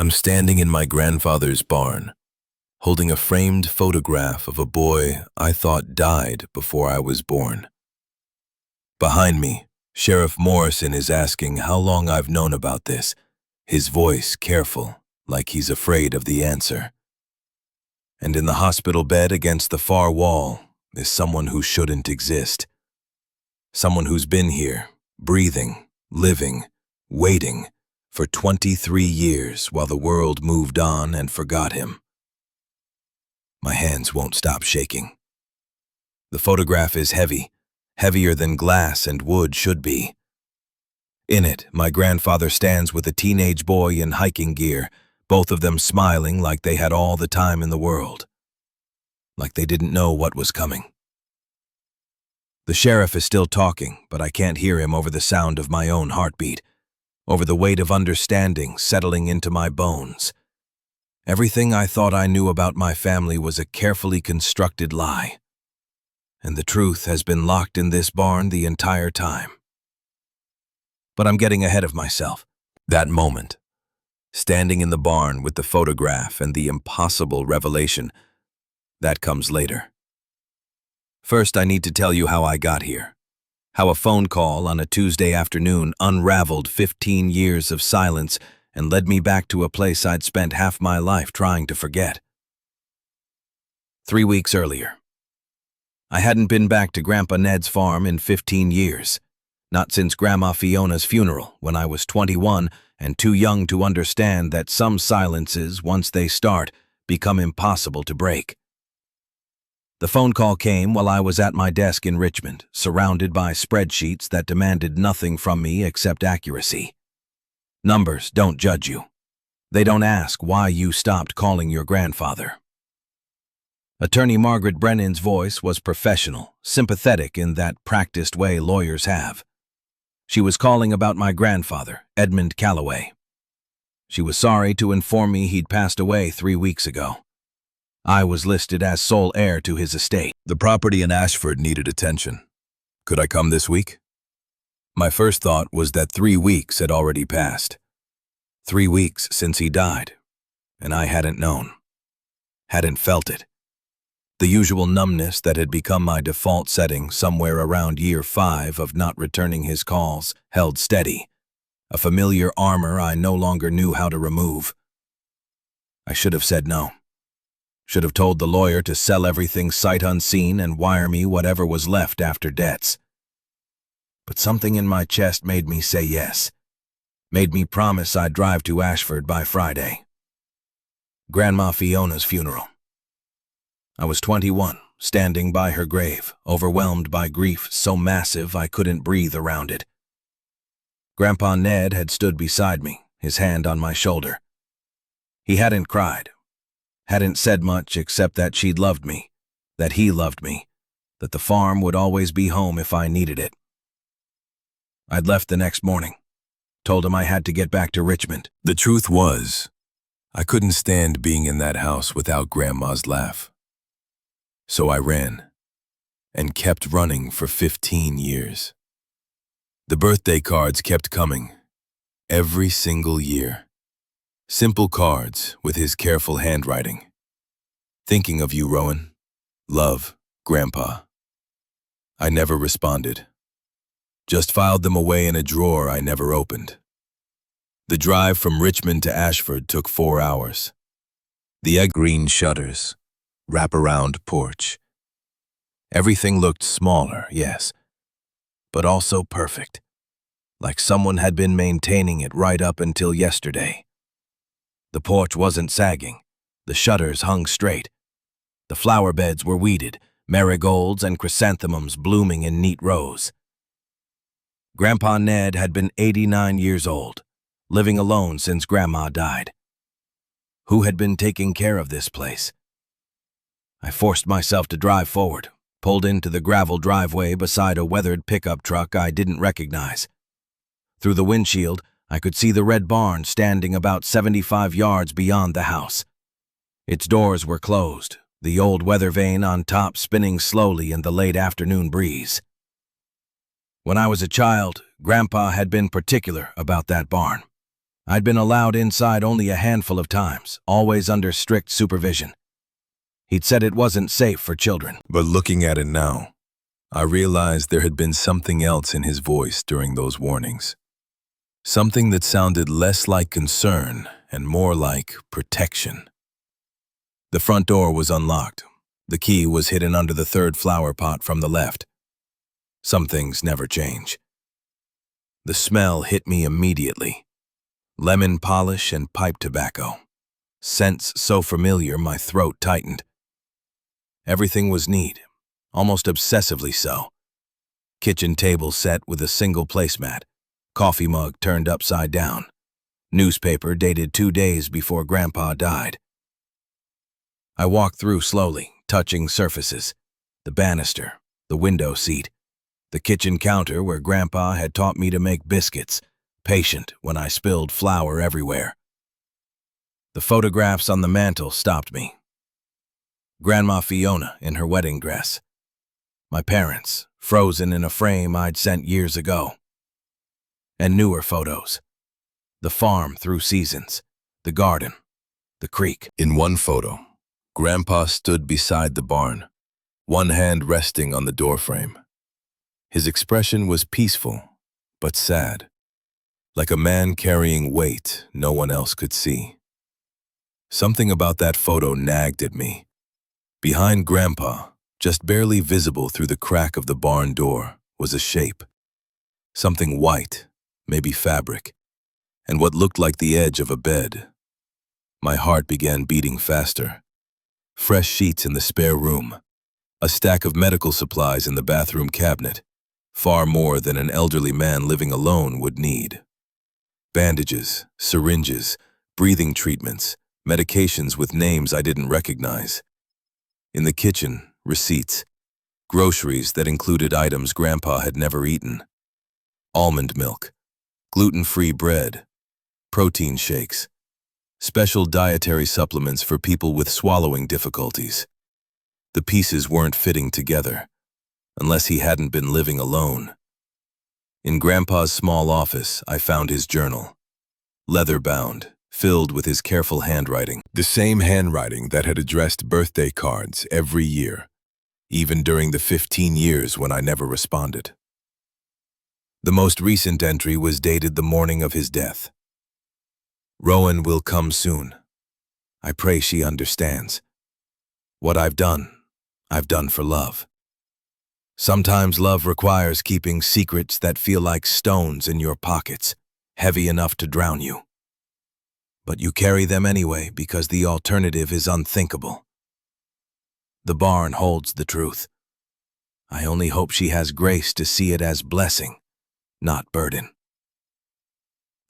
I'm standing in my grandfather's barn, holding a framed photograph of a boy I thought died before I was born. Behind me, Sheriff Morrison is asking how long I've known about this, his voice careful, like he's afraid of the answer. And in the hospital bed against the far wall is someone who shouldn't exist. Someone who's been here, breathing, living, waiting, for 23 years while the world moved on and forgot him. My hands won't stop shaking. The photograph is heavy, heavier than glass and wood should be. In it, my grandfather stands with a teenage boy in hiking gear, both of them smiling like they had all the time in the world. Like they didn't know what was coming. The sheriff is still talking, but I can't hear him over the sound of my own heartbeat, over the weight of understanding settling into my bones. Everything I thought I knew about my family was a carefully constructed lie. And the truth has been locked in this barn the entire time. But I'm getting ahead of myself. That moment, standing in the barn with the photograph and the impossible revelation, that comes later. First, I need to tell you how I got here. How a phone call on a Tuesday afternoon unraveled 15 years of silence and led me back to a place I'd spent half my life trying to forget. 3 weeks earlier. I hadn't been back to Grandpa Ned's farm in 15 years, not since Grandma Fiona's funeral when I was 21 and too young to understand that some silences, once they start, become impossible to break. The phone call came while I was at my desk in Richmond, surrounded by spreadsheets that demanded nothing from me except accuracy. Numbers don't judge you. They don't ask why you stopped calling your grandfather. Attorney Margaret Brennan's voice was professional, sympathetic in that practiced way lawyers have. She was calling about my grandfather, Edmund Calloway. She was sorry to inform me he'd passed away 3 weeks ago. I was listed as sole heir to his estate. The property in Ashford needed attention. Could I come this week? My first thought was that 3 weeks had already passed. 3 weeks since he died, and I hadn't known, hadn't felt it. The usual numbness that had become my default setting somewhere around year 5 of not returning his calls held steady, a familiar armor I no longer knew how to remove. I should have said no. Should have told the lawyer to sell everything sight unseen and wire me whatever was left after debts. But something in my chest made me say yes, made me promise I'd drive to Ashford by Friday. Grandma Fiona's funeral. I was 21, standing by her grave, overwhelmed by grief so massive I couldn't breathe around it. Grandpa Ned had stood beside me, his hand on my shoulder. He hadn't cried, hadn't said much except that she'd loved me, that he loved me, that the farm would always be home if I needed it. I'd left the next morning, told him I had to get back to Richmond. The truth was, I couldn't stand being in that house without Grandma's laugh. So I ran, and kept running for 15 years. The birthday cards kept coming, every single year. Simple cards with his careful handwriting. Thinking of you, Rowan. Love, Grandpa. I never responded. Just filed them away in a drawer I never opened. The drive from Richmond to Ashford took 4 hours. The egg green shutters, wraparound porch. Everything looked smaller, yes, but also perfect, like someone had been maintaining it right up until yesterday. The porch wasn't sagging, the shutters hung straight. The flower beds were weeded, marigolds and chrysanthemums blooming in neat rows. Grandpa Ned had been 89 years old, living alone since Grandma died. Who had been taking care of this place? I forced myself to drive forward, pulled into the gravel driveway beside a weathered pickup truck I didn't recognize. Through the windshield, I could see the red barn standing about 75 yards beyond the house. Its doors were closed, the old weather vane on top spinning slowly in the late afternoon breeze. When I was a child, Grandpa had been particular about that barn. I'd been allowed inside only a handful of times, always under strict supervision. He'd said it wasn't safe for children. But looking at it now, I realized there had been something else in his voice during those warnings. Something that sounded less like concern and more like protection. The front door was unlocked. The key was hidden under the third flower pot from the left. Some things never change. The smell hit me immediately. Lemon polish and pipe tobacco. Scents so familiar my throat tightened. Everything was neat, almost obsessively so. Kitchen table set with a single placemat, coffee mug turned upside down, newspaper dated 2 days before Grandpa died. I walked through slowly, touching surfaces, the banister, the window seat, the kitchen counter where Grandpa had taught me to make biscuits, patient when I spilled flour everywhere. The photographs on the mantel stopped me. Grandma Fiona in her wedding dress. My parents, frozen in a frame I'd sent years ago. And newer photos. The farm through seasons, the garden, the creek. In one photo, Grandpa stood beside the barn, one hand resting on the doorframe. His expression was peaceful, but sad, like a man carrying weight no one else could see. Something about that photo nagged at me. Behind Grandpa, just barely visible through the crack of the barn door, was a shape. Something white, maybe fabric, and what looked like the edge of a bed. My heart began beating faster. Fresh sheets in the spare room, a stack of medical supplies in the bathroom cabinet, far more than an elderly man living alone would need. Bandages, syringes, breathing treatments, medications with names I didn't recognize. In the kitchen, receipts, groceries that included items Grandpa had never eaten. Almond milk, gluten-free bread, protein shakes, special dietary supplements for people with swallowing difficulties. The pieces weren't fitting together, unless he hadn't been living alone. In Grandpa's small office, I found his journal, leather-bound, filled with his careful handwriting. The same handwriting that had addressed birthday cards every year, even during the 15 years when I never responded. The most recent entry was dated the morning of his death. Rowan will come soon. I pray she understands. What I've done for love. Sometimes love requires keeping secrets that feel like stones in your pockets, heavy enough to drown you. But you carry them anyway because the alternative is unthinkable. The barn holds the truth. I only hope she has grace to see it as blessing, not burden.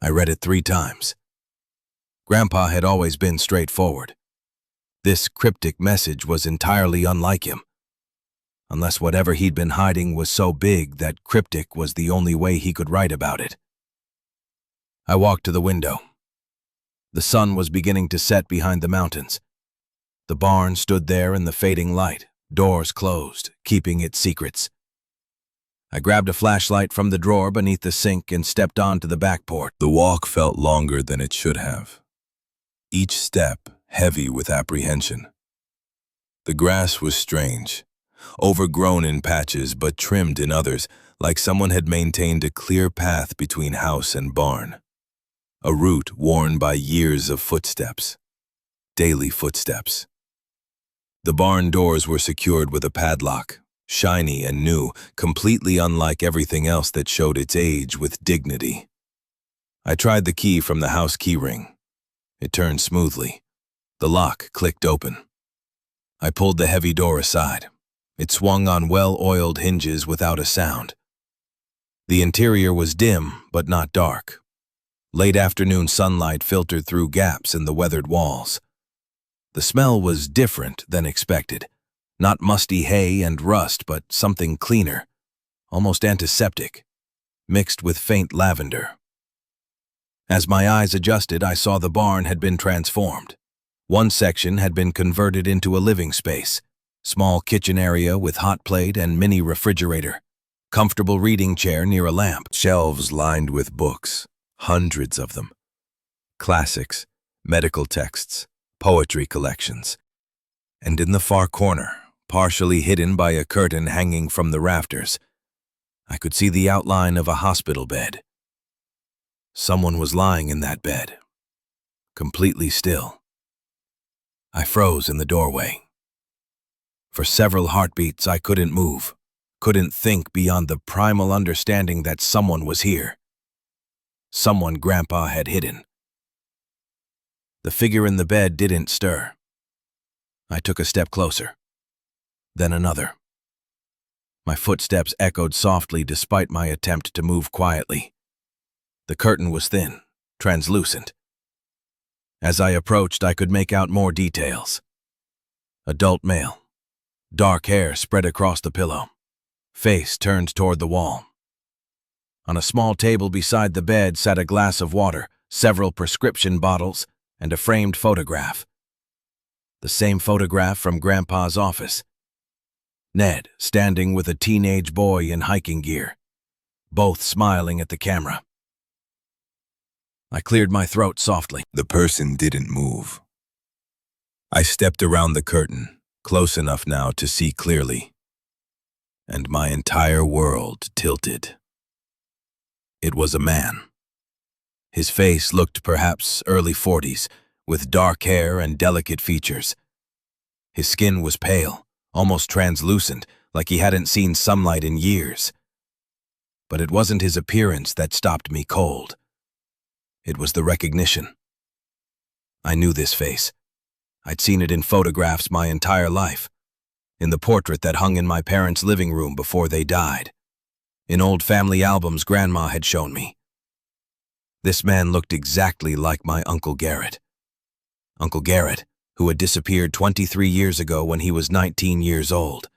I read it 3 times. Grandpa had always been straightforward. This cryptic message was entirely unlike him. Unless whatever he'd been hiding was so big that cryptic was the only way he could write about it. I walked to the window. The sun was beginning to set behind the mountains. The barn stood there in the fading light, doors closed, keeping its secrets. I grabbed a flashlight from the drawer beneath the sink and stepped onto the back porch. The walk felt longer than it should have. Each step heavy with apprehension. The grass was strange, overgrown in patches but trimmed in others, like someone had maintained a clear path between house and barn. A route worn by years of footsteps, daily footsteps. The barn doors were secured with a padlock, shiny and new, completely unlike everything else that showed its age with dignity. I tried the key from the house keyring. It turned smoothly. The lock clicked open. I pulled the heavy door aside. It swung on well-oiled hinges without a sound. The interior was dim, but not dark. Late afternoon sunlight filtered through gaps in the weathered walls. The smell was different than expected. Not musty hay and rust, but something cleaner, almost antiseptic, mixed with faint lavender. As my eyes adjusted, I saw the barn had been transformed. One section had been converted into a living space, small kitchen area with hot plate and mini refrigerator, comfortable reading chair near a lamp, shelves lined with books, hundreds of them, classics, medical texts, poetry collections. And in the far corner, partially hidden by a curtain hanging from the rafters, I could see the outline of a hospital bed. Someone was lying in that bed, completely still. I froze in the doorway. For several heartbeats, I couldn't move, couldn't think beyond the primal understanding that someone was here. Someone Grandpa had hidden. The figure in the bed didn't stir. I took a step closer, then another. My footsteps echoed softly despite my attempt to move quietly. The curtain was thin, translucent. As I approached, I could make out more details. Adult male, dark hair spread across the pillow, face turned toward the wall. On a small table beside the bed sat a glass of water, several prescription bottles, and a framed photograph. The same photograph from Grandpa's office. Ned standing with a teenage boy in hiking gear, both smiling at the camera. I cleared my throat softly. The person didn't move. I stepped around the curtain, close enough now to see clearly, and my entire world tilted. It was a man. His face looked perhaps early 40s, with dark hair and delicate features. His skin was pale, almost translucent, like he hadn't seen sunlight in years. But it wasn't his appearance that stopped me cold. It was the recognition. I knew this face. I'd seen it in photographs my entire life, in the portrait that hung in my parents' living room before they died, in old family albums Grandma had shown me. This man looked exactly like my Uncle Garrett. Uncle Garrett, who had disappeared 23 years ago when he was 19 years old,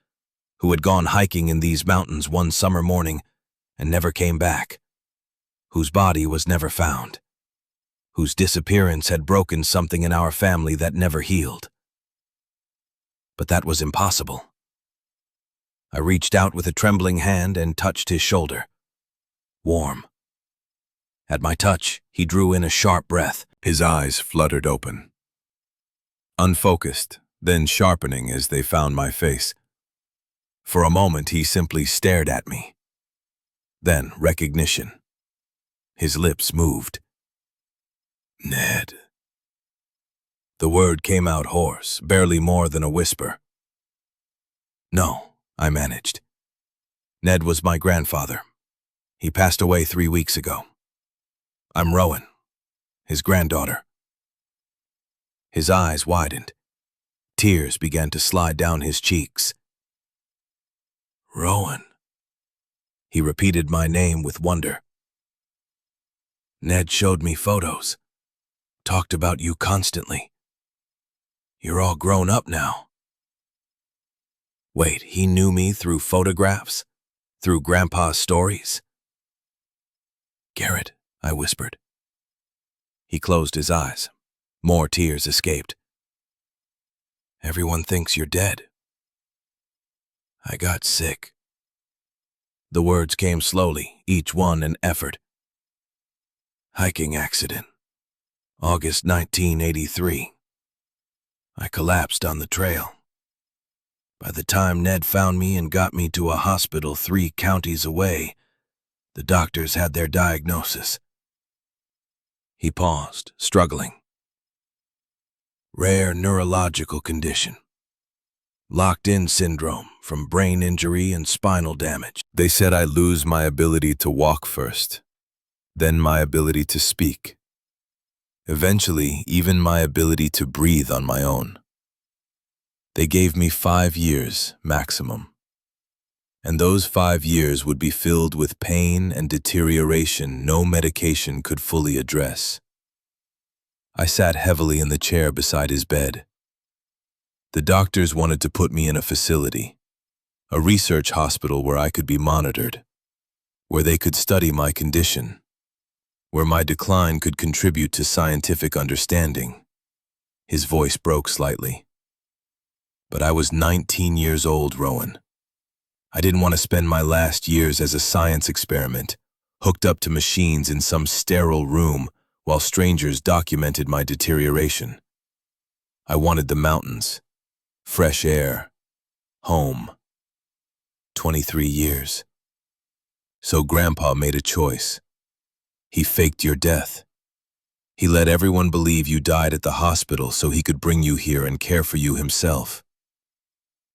who had gone hiking in these mountains one summer morning and never came back, whose body was never found, whose disappearance had broken something in our family that never healed. But that was impossible. I reached out with a trembling hand and touched his shoulder. Warm. At my touch, he drew in a sharp breath. His eyes fluttered open, unfocused, then sharpening as they found my face. For a moment, he simply stared at me. Then recognition. His lips moved. Ned. The word came out hoarse, barely more than a whisper. No, I managed. Ned was my grandfather. He passed away 3 weeks ago. I'm Rowan, his granddaughter. His eyes widened. Tears began to slide down his cheeks. Rowan. He repeated my name with wonder. Ned showed me photos. Talked about you constantly. You're all grown up now. Wait, he knew me through photographs? Through Grandpa's stories? Garrett, I whispered. He closed his eyes. More tears escaped. Everyone thinks you're dead. I got sick. The words came slowly, each one an effort. Hiking accident. August 1983. I collapsed on the trail. By the time Ned found me and got me to a hospital 3 counties away, the doctors had their diagnosis. He paused, struggling. Rare neurological condition. Locked-in syndrome from brain injury and spinal damage. They said I lose my ability to walk first, then my ability to speak. Eventually, even my ability to breathe on my own. They gave me 5 years, maximum. And those 5 years would be filled with pain and deterioration no medication could fully address. I sat heavily in the chair beside his bed. The doctors wanted to put me in a facility, a research hospital where I could be monitored, where they could study my condition, where my decline could contribute to scientific understanding. His voice broke slightly. But I was 19 years old, Rowan. I didn't want to spend my last years as a science experiment, hooked up to machines in some sterile room while strangers documented my deterioration. I wanted the mountains, fresh air, home. 23 years. So Grandpa made a choice. He faked your death. He let everyone believe you died at the hospital so he could bring you here and care for you himself.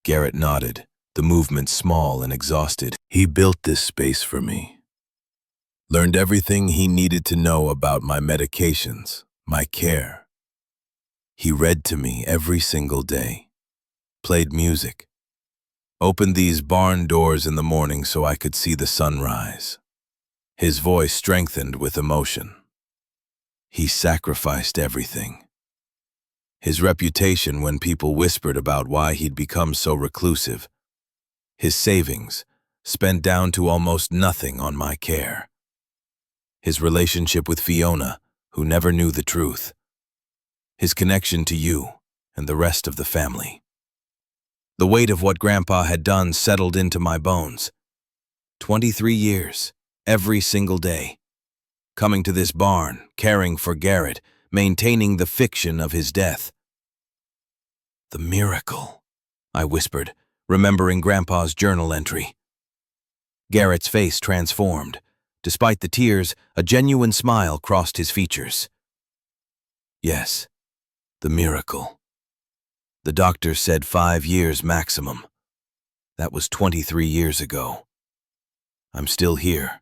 Garrett nodded, the movement small and exhausted. He built this space for me. Learned everything he needed to know about my medications, my care. He read to me every single day, played music, opened these barn doors in the morning so I could see the sunrise. His voice strengthened with emotion. He sacrificed everything. His reputation when people whispered about why he'd become so reclusive. His savings, spent down to almost nothing on my care. His relationship with Fiona, who never knew the truth. His connection to you and the rest of the family. The weight of what Grandpa had done settled into my bones. 23 years, every single day. Coming to this barn, caring for Garrett, maintaining the fiction of his death. The miracle, I whispered, remembering Grandpa's journal entry. Garrett's face transformed. Despite the tears, a genuine smile crossed his features. Yes, the miracle. The doctor said 5 years maximum. That was 23 years ago. I'm still here.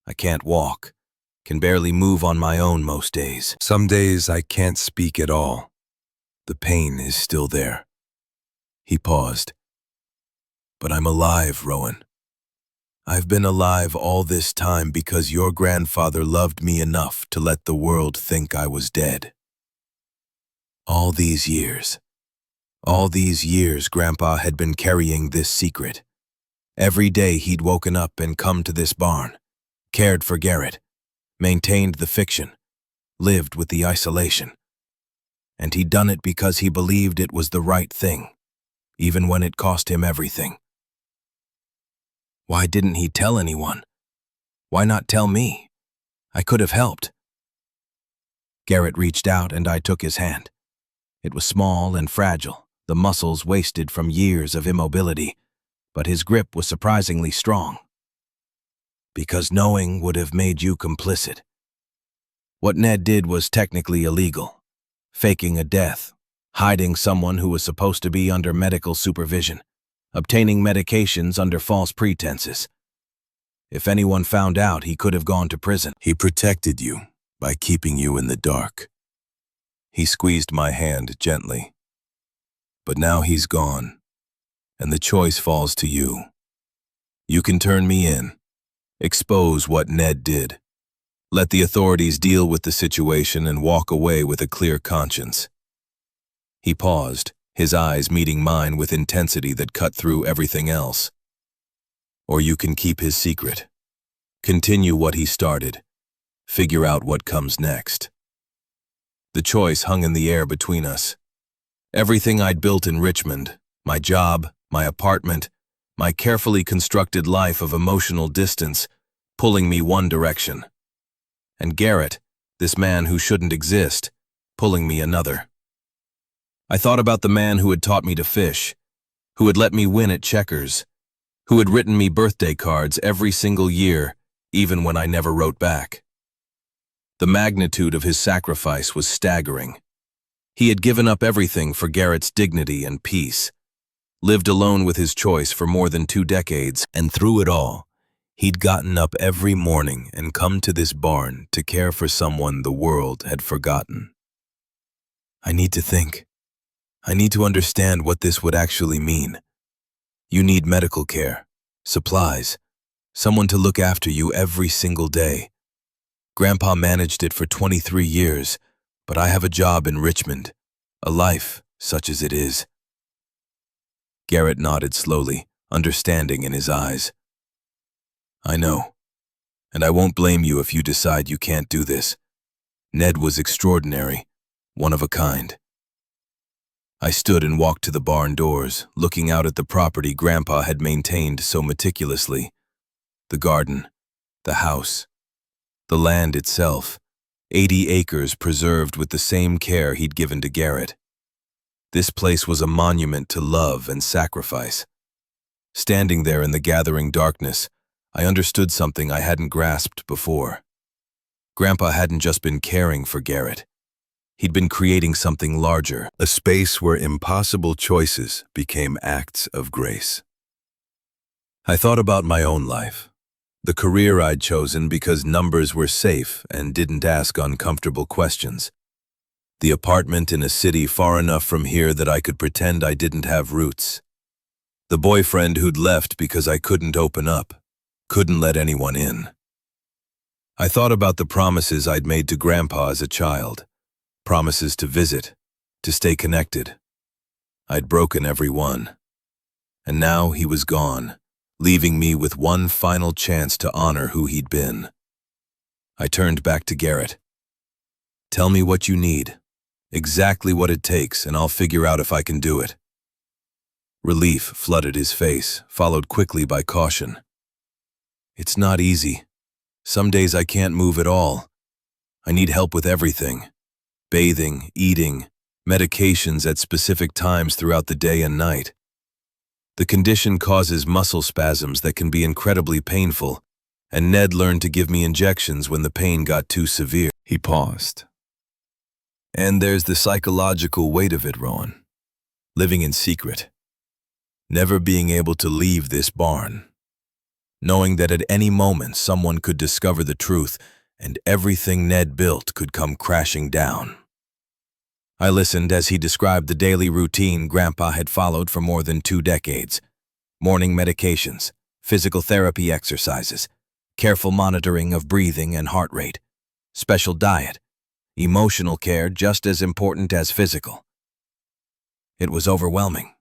I can't walk, can barely move on my own most days. Some days I can't speak at all. The pain is still there. He paused. But I'm alive, Rowan. I've been alive all this time because your grandfather loved me enough to let the world think I was dead. All these years Grandpa had been carrying this secret. Every day he'd woken up and come to this barn, cared for Garrett, maintained the fiction, lived with the isolation. And he'd done it because he believed it was the right thing, even when it cost him everything. Why didn't he tell anyone? Why not tell me? I could have helped. Garrett reached out and I took his hand. It was small and fragile, the muscles wasted from years of immobility, but his grip was surprisingly strong. Because knowing would have made you complicit. What Ned did was technically illegal. Faking a death, hiding someone who was supposed to be under medical supervision, obtaining medications under false pretenses. If anyone found out, he could have gone to prison. He protected you by keeping you in the dark. He squeezed my hand gently. But now he's gone, and the choice falls to you. You can turn me in, expose what Ned did. Let the authorities deal with the situation and walk away with a clear conscience. He paused, his eyes meeting mine with intensity that cut through everything else. Or you can keep his secret. Continue what he started. Figure out what comes next. The choice hung in the air between us. Everything I'd built in Richmond, my job, my apartment, my carefully constructed life of emotional distance, pulling me one direction. And Garrett, this man who shouldn't exist, pulling me another. I thought about the man who had taught me to fish, who had let me win at checkers, who had written me birthday cards every single year, even when I never wrote back. The magnitude of his sacrifice was staggering. He had given up everything for Garrett's dignity and peace, lived alone with his choice for more than 2 decades, and through it all, he'd gotten up every morning and come to this barn to care for someone the world had forgotten. I need to think. I need to understand what this would actually mean. You need medical care, supplies, someone to look after you every single day. Grandpa managed it for 23 years, but I have a job in Richmond, a life such as it is. Garrett nodded slowly, understanding in his eyes. I know, and I won't blame you if you decide you can't do this. Ned was extraordinary, one of a kind. I stood and walked to the barn doors, looking out at the property Grandpa had maintained so meticulously. The garden, the house, the land itself, 80 acres preserved with the same care he'd given to Garrett. This place was a monument to love and sacrifice. Standing there in the gathering darkness, I understood something I hadn't grasped before. Grandpa hadn't just been caring for Garrett. He'd been creating something larger, a space where impossible choices became acts of grace. I thought about my own life, the career I'd chosen because numbers were safe and didn't ask uncomfortable questions. The apartment in a city far enough from here that I could pretend I didn't have roots. The boyfriend who'd left because I couldn't open up, couldn't let anyone in. I thought about the promises I'd made to Grandpa as a child, promises to visit, to stay connected. I'd broken every one. And now he was gone, leaving me with one final chance to honor who he'd been. I turned back to Garrett. Tell me what you need, exactly what it takes, and I'll figure out if I can do it. Relief flooded his face, followed quickly by caution. It's not easy. Some days I can't move at all. I need help with everything. Bathing, eating, medications at specific times throughout the day and night. The condition causes muscle spasms that can be incredibly painful, and Ned learned to give me injections when the pain got too severe. He paused. And there's the psychological weight of it, Rowan. Living in secret. Never being able to leave this barn. Knowing that at any moment someone could discover the truth and everything Ned built could come crashing down. I listened as he described the daily routine Grandpa had followed for more than 2 decades. Morning medications, physical therapy exercises, careful monitoring of breathing and heart rate, special diet, emotional care just as important as physical. It was overwhelming.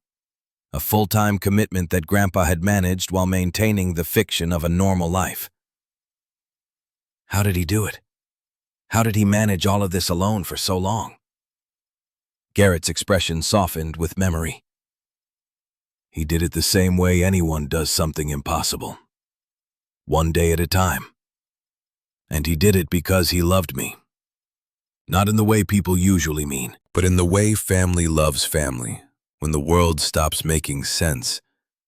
A full-time commitment that Grandpa had managed while maintaining the fiction of a normal life. How did he do it? How did he manage all of this alone for so long? Garrett's expression softened with memory. He did it the same way anyone does something impossible. One day at a time. And he did it because he loved me. Not in the way people usually mean, but in the way family loves family, when the world stops making sense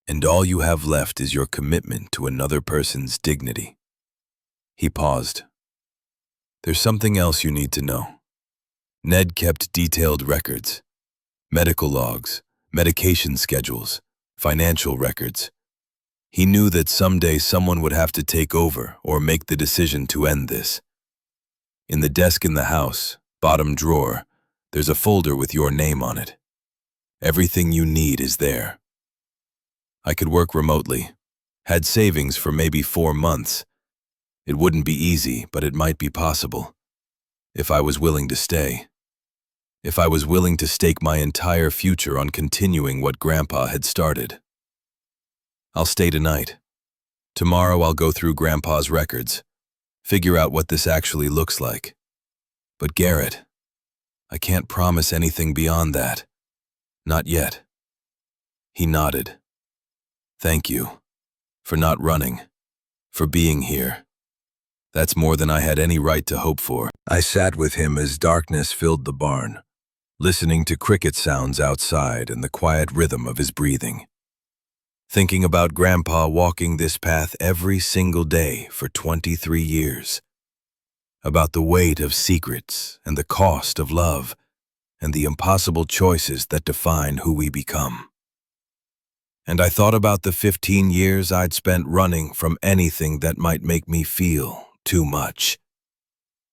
and all you have left is your commitment to another person's dignity. He paused. There's something else you need to know. Ned kept detailed records, medical logs, medication schedules, financial records. He knew that someday someone would have to take over or make the decision to end this. In the desk in the house, bottom drawer, there's a folder with your name on it. Everything you need is there. I could work remotely, had savings for maybe 4 months. It wouldn't be easy, but it might be possible. If I was willing to stay. If I was willing to stake my entire future on continuing what Grandpa had started. I'll stay tonight. Tomorrow I'll go through Grandpa's records, figure out what this actually looks like. But Garrett, I can't promise anything beyond that. Not yet. He nodded. Thank you. For not running. For being here. That's more than I had any right to hope for. I sat with him as darkness filled the barn, listening to cricket sounds outside and the quiet rhythm of his breathing. Thinking about Grandpa walking this path every single day for 23 years. About the weight of secrets and the cost of love and the impossible choices that define who we become. And I thought about the 15 years I'd spent running from anything that might make me feel too much.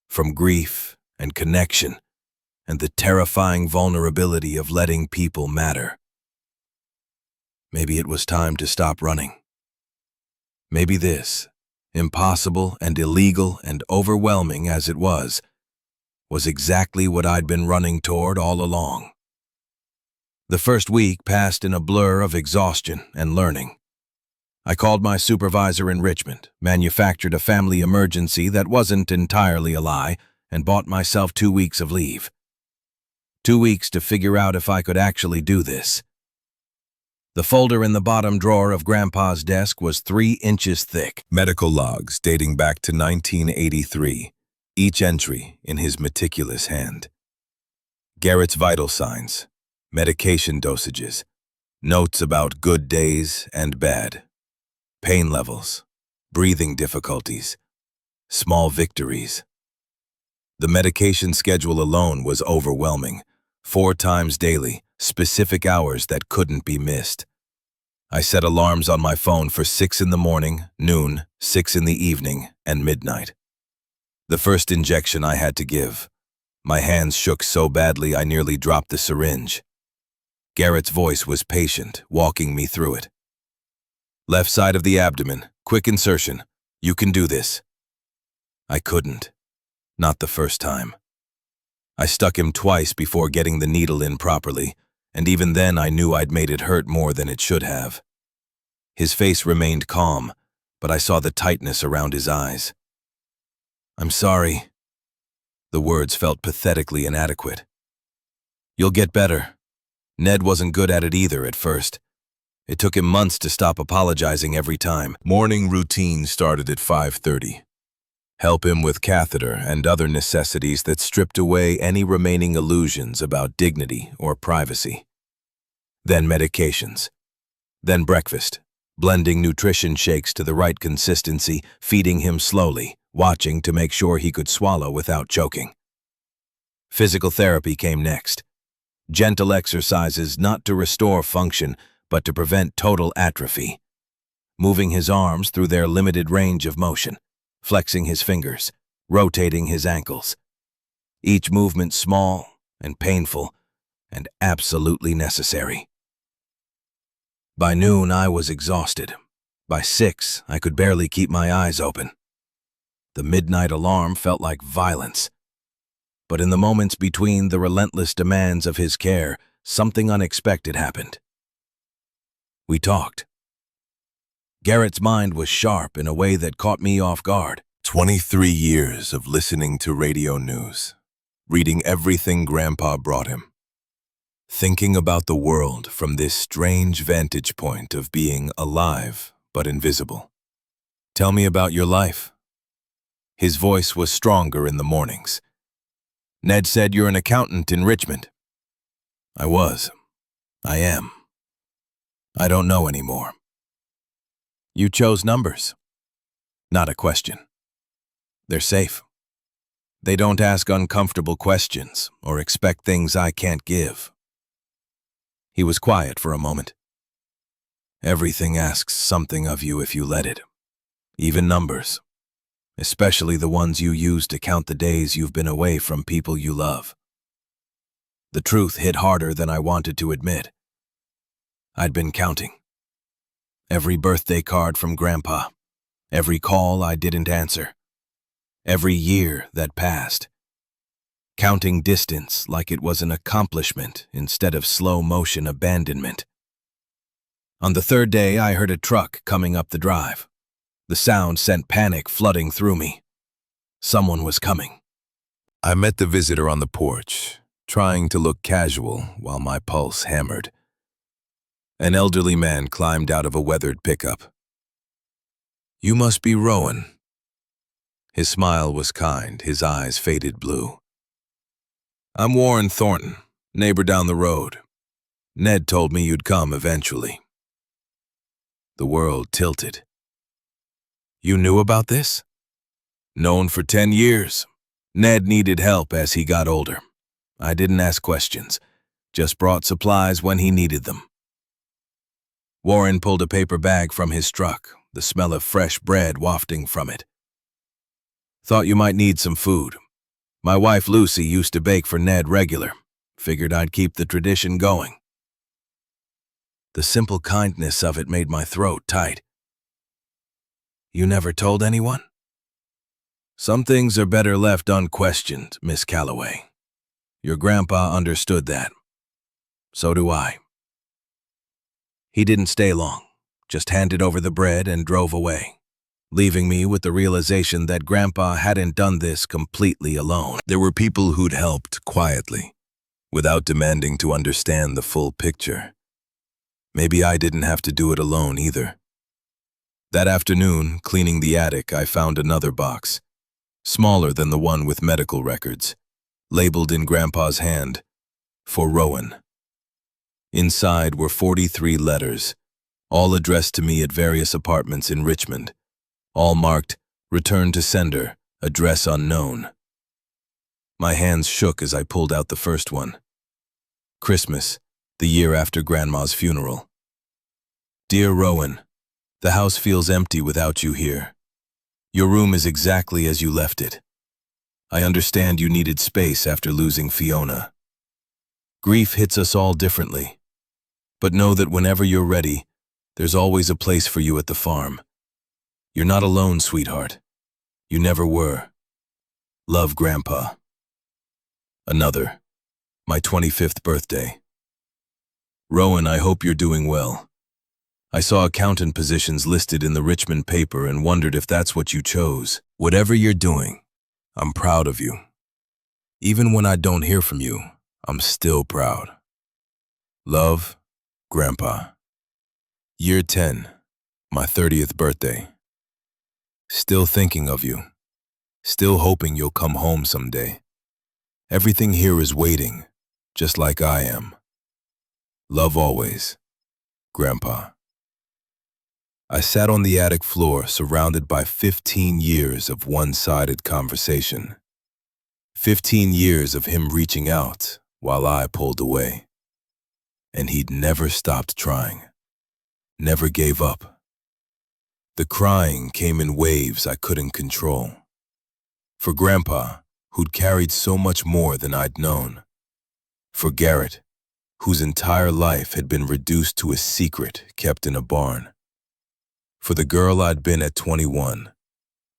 From grief and connection and the terrifying vulnerability of letting people matter. Maybe it was time to stop running. Maybe this, impossible and illegal and overwhelming as it was exactly what I'd been running toward all along. The first week passed in a blur of exhaustion and learning. I called my supervisor in Richmond, manufactured a family emergency that wasn't entirely a lie, and bought myself 2 weeks of leave. 2 weeks to figure out if I could actually do this. The folder in the bottom drawer of Grandpa's desk was 3 inches thick. Medical logs dating back to 1983. each entry in his meticulous hand. Garrett's vital signs, medication dosages, notes about good days and bad, pain levels, breathing difficulties, small victories. The medication schedule alone was overwhelming, 4 times daily, specific hours that couldn't be missed. I set alarms on my phone for 6 in the morning, noon, 6 in the evening, and midnight. The first injection I had to give. My hands shook so badly I nearly dropped the syringe. Garrett's voice was patient, walking me through it. Left side of the abdomen, quick insertion. You can do this. I couldn't. Not the first time. I stuck him twice before getting the needle in properly, and even then I knew I'd made it hurt more than it should have. His face remained calm, but I saw the tightness around his eyes. I'm sorry. The words felt pathetically inadequate. You'll get better. Ned wasn't good at it either at first. It took him months to stop apologizing every time. Morning routine started at 5:30. Help him with catheter and other necessities that stripped away any remaining illusions about dignity or privacy. Then medications. Then breakfast, blending nutrition shakes to the right consistency, feeding him slowly, watching to make sure he could swallow without choking. Physical therapy came next. Gentle exercises not to restore function, but to prevent total atrophy. Moving his arms through their limited range of motion, flexing his fingers, rotating his ankles. Each movement small and painful and absolutely necessary. By noon, I was exhausted. By 6, I could barely keep my eyes open. The midnight alarm felt like violence. But in the moments between the relentless demands of his care, something unexpected happened. We talked. Garrett's mind was sharp in a way that caught me off guard. 23 years of listening to radio news, reading everything Grandpa brought him, thinking about the world from this strange vantage point of being alive but invisible. Tell me about your life. His voice was stronger in the mornings. Ned said you're an accountant in Richmond. I was. I am. I don't know anymore. You chose numbers. Not a question. They're safe. They don't ask uncomfortable questions or expect things I can't give. He was quiet for a moment. Everything asks something of you if you let it. Even numbers. Especially the ones you use to count the days you've been away from people you love. The truth hit harder than I wanted to admit. I'd been counting. Every birthday card from Grandpa, every call I didn't answer, every year that passed. Counting distance like it was an accomplishment instead of slow-motion abandonment. On the 3rd day, I heard a truck coming up the drive. The sound sent panic flooding through me. Someone was coming. I met the visitor on the porch, trying to look casual while my pulse hammered. An elderly man climbed out of a weathered pickup. You must be Rowan. His smile was kind, his eyes faded blue. I'm Warren Thornton, neighbor down the road. Ned told me you'd come eventually. The world tilted. You knew about this? Known for 10 years. Ned needed help as he got older. I didn't ask questions, just brought supplies when he needed them. Warren pulled a paper bag from his truck, the smell of fresh bread wafting from it. Thought you might need some food. My wife Lucy used to bake for Ned regular. Figured I'd keep the tradition going. The simple kindness of it made my throat tight. You never told anyone? Some things are better left unquestioned, Miss Calloway. Your grandpa understood that. So do I. He didn't stay long, just handed over the bread and drove away, leaving me with the realization that Grandpa hadn't done this completely alone. There were people who'd helped quietly, without demanding to understand the full picture. Maybe I didn't have to do it alone either. That afternoon, cleaning the attic, I found another box. smaller than the one with medical records, labeled in Grandpa's hand, for Rowan. Inside were 43 letters, all addressed to me at various apartments in Richmond, all marked, "Return to sender, address unknown." My hands shook as I pulled out the first one. Christmas, the year after Grandma's funeral. Dear Rowan, the house feels empty without you here. Your room is exactly as you left it. I understand you needed space after losing Fiona. Grief hits us all differently, but know that whenever you're ready, there's always a place for you at the farm. You're not alone, sweetheart. You never were. Love, Grandpa. Another, my 25th birthday. Rowan, I hope you're doing well. I saw accountant positions listed in the Richmond paper and wondered if that's what you chose. Whatever you're doing, I'm proud of you. Even when I don't hear from you, I'm still proud. Love, Grandpa. Year 10, my 30th birthday. Still thinking of you. Still hoping you'll come home someday. Everything here is waiting, just like I am. Love always, Grandpa. I sat on the attic floor surrounded by 15 years of one-sided conversation. 15 years of him reaching out while I pulled away. And he'd never stopped trying. Never gave up. The crying came in waves I couldn't control. For Grandpa, who'd carried so much more than I'd known. For Garrett, whose entire life had been reduced to a secret kept in a barn. For the girl I'd been at 21,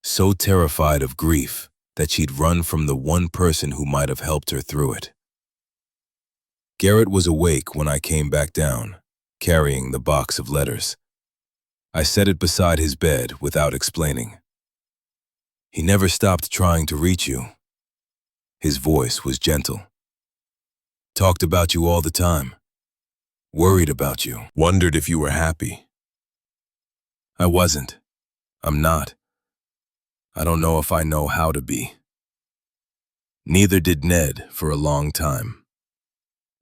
so terrified of grief that she'd run from the one person who might have helped her through it. Garrett was awake when I came back down, carrying the box of letters. I set it beside his bed without explaining. He never stopped trying to reach you. His voice was gentle. Talked about you all the time. Worried about you. Wondered if you were happy. I wasn't. I'm not. I don't know if I know how to be. Neither did Ned for a long time.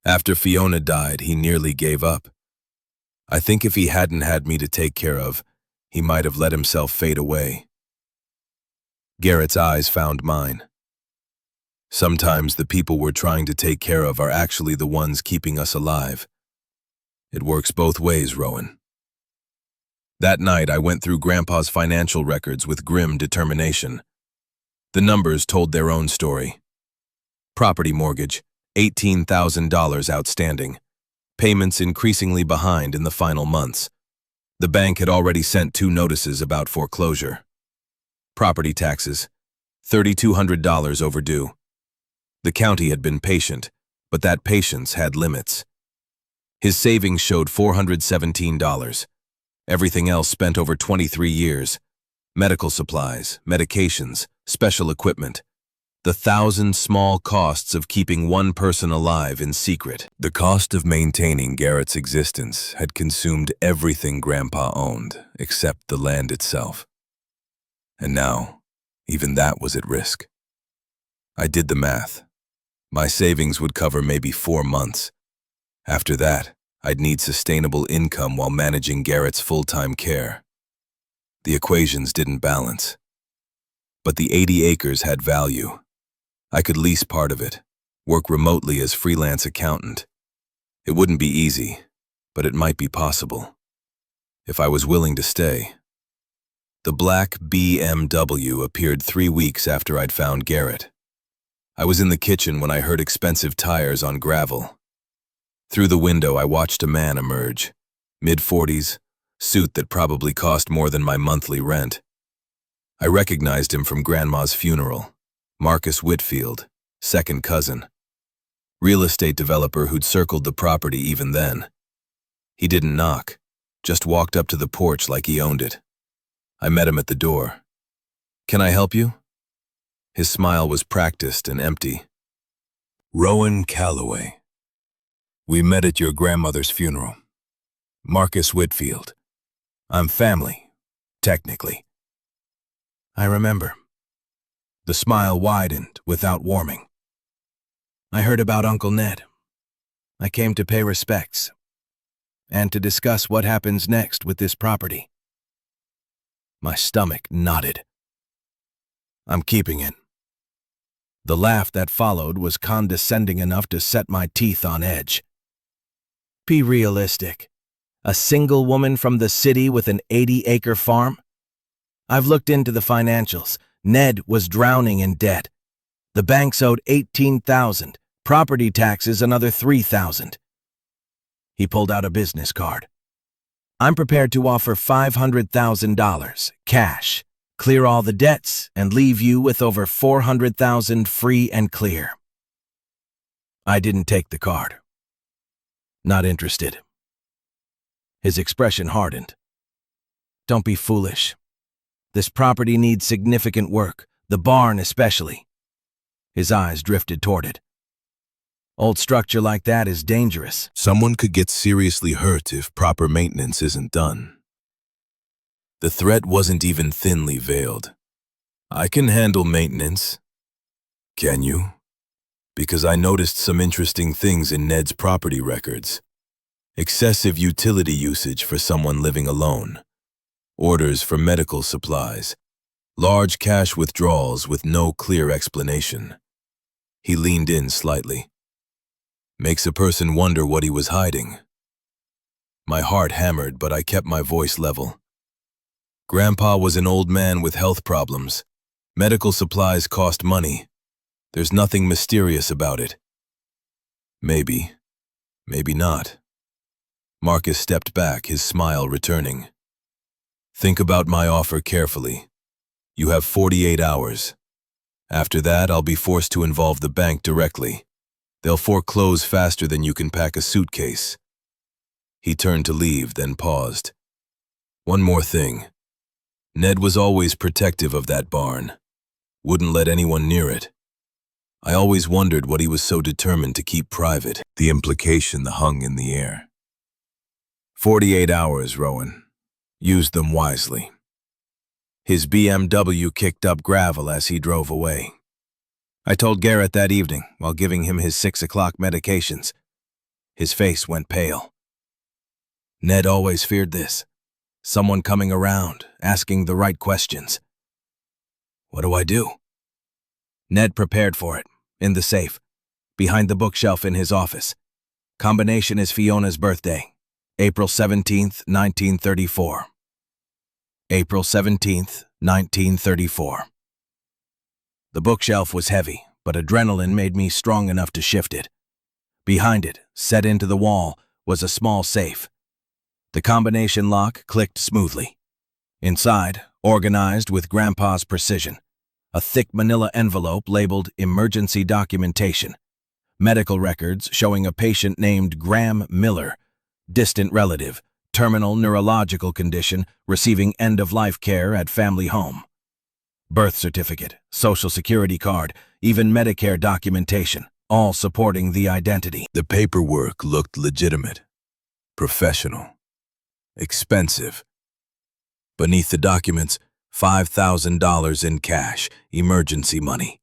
After Fiona died, he nearly gave up. I think if he hadn't had me to take care of, he might have let himself fade away. Garrett's eyes found mine. Sometimes the people we're trying to take care of are actually the ones keeping us alive. It works both ways, Rowan. That night, I went through Grandpa's financial records with grim determination. The numbers told their own story. Property mortgage, $18,000 outstanding. Payments increasingly behind in the final months. The bank had already sent 2 notices about foreclosure. Property taxes, $3,200 overdue. The county had been patient, but that patience had limits. His savings showed $417. Everything else spent over 23 years. Medical supplies, medications, special equipment. The 1,000 small costs of keeping one person alive in secret. The cost of maintaining Garrett's existence had consumed everything Grandpa owned, except the land itself. And now, even that was at risk. I did the math. My savings would cover maybe 4 months. After that, I'd need sustainable income while managing Garrett's full-time care. The equations didn't balance. But the 80 acres had value. I could lease part of it, work remotely as freelance accountant. It wouldn't be easy, but it might be possible. If I was willing to stay. The black BMW appeared 3 weeks after I'd found Garrett. I was in the kitchen when I heard expensive tires on gravel. Through the window, I watched a man emerge, mid-40s, suit that probably cost more than my monthly rent. I recognized him from Grandma's funeral, Marcus Whitfield, second cousin. Real estate developer who'd circled the property even then. He didn't knock, just walked up to the porch like he owned it. I met him at the door. "Can I help you?" His smile was practiced and empty. "Rowan Calloway. We met at your grandmother's funeral. Marcus Whitfield. I'm family, technically." I remember. The smile widened without warming. I heard about Uncle Ned. I came to pay respects and to discuss what happens next with this property. My stomach knotted. I'm keeping it. The laugh that followed was condescending enough to set my teeth on edge. Be realistic. A single woman from the city with an 80-acre farm? I've looked into the financials. Ned was drowning in debt. The banks owed $18,000, property taxes another $3,000. He pulled out a business card. I'm prepared to offer $500,000 cash, clear all the debts, and leave you with over $400,000 free and clear. I didn't take the card. Not interested. His expression hardened. Don't be foolish. This property needs significant work, the barn especially. His eyes drifted toward it. Old structure like that is dangerous. Someone could get seriously hurt if proper maintenance isn't done. The threat wasn't even thinly veiled. I can handle maintenance. Can you? Because I noticed some interesting things in Ned's property records. Excessive utility usage for someone living alone. Orders for medical supplies. Large cash withdrawals with no clear explanation. He leaned in slightly. Makes a person wonder what he was hiding. My heart hammered, but I kept my voice level. Grandpa was an old man with health problems. Medical supplies cost money. There's nothing mysterious about it. Maybe. Maybe not. Marcus stepped back, his smile returning. Think about my offer carefully. You have 48 hours. After that, I'll be forced to involve the bank directly. They'll foreclose faster than you can pack a suitcase. He turned to leave, then paused. One more thing. Ned was always protective of that barn. Wouldn't let anyone near it. I always wondered what he was so determined to keep private. The implication hung in the air. 48 hours, Rowan. Used them wisely. His BMW kicked up gravel as he drove away. I told Garrett that evening while giving him his 6 o'clock medications. His face went pale. Ned always feared this. Someone coming around, asking the right questions. What do I do? Ned prepared for it, in the safe, behind the bookshelf in his office. Combination is Fiona's birthday, April 17th, 1934. April 17th, 1934. The bookshelf was heavy, but adrenaline made me strong enough to shift it. Behind it, set into the wall, was a small safe. The combination lock clicked smoothly. Inside, organized with Grandpa's precision, a thick manila envelope labeled emergency documentation, medical records showing a patient named Graham Miller, distant relative, terminal neurological condition, receiving end-of-life care at family home. Birth certificate, social security card, even Medicare documentation, all supporting the identity. The paperwork looked legitimate, professional, expensive. Beneath the documents, $5,000 in cash, emergency money.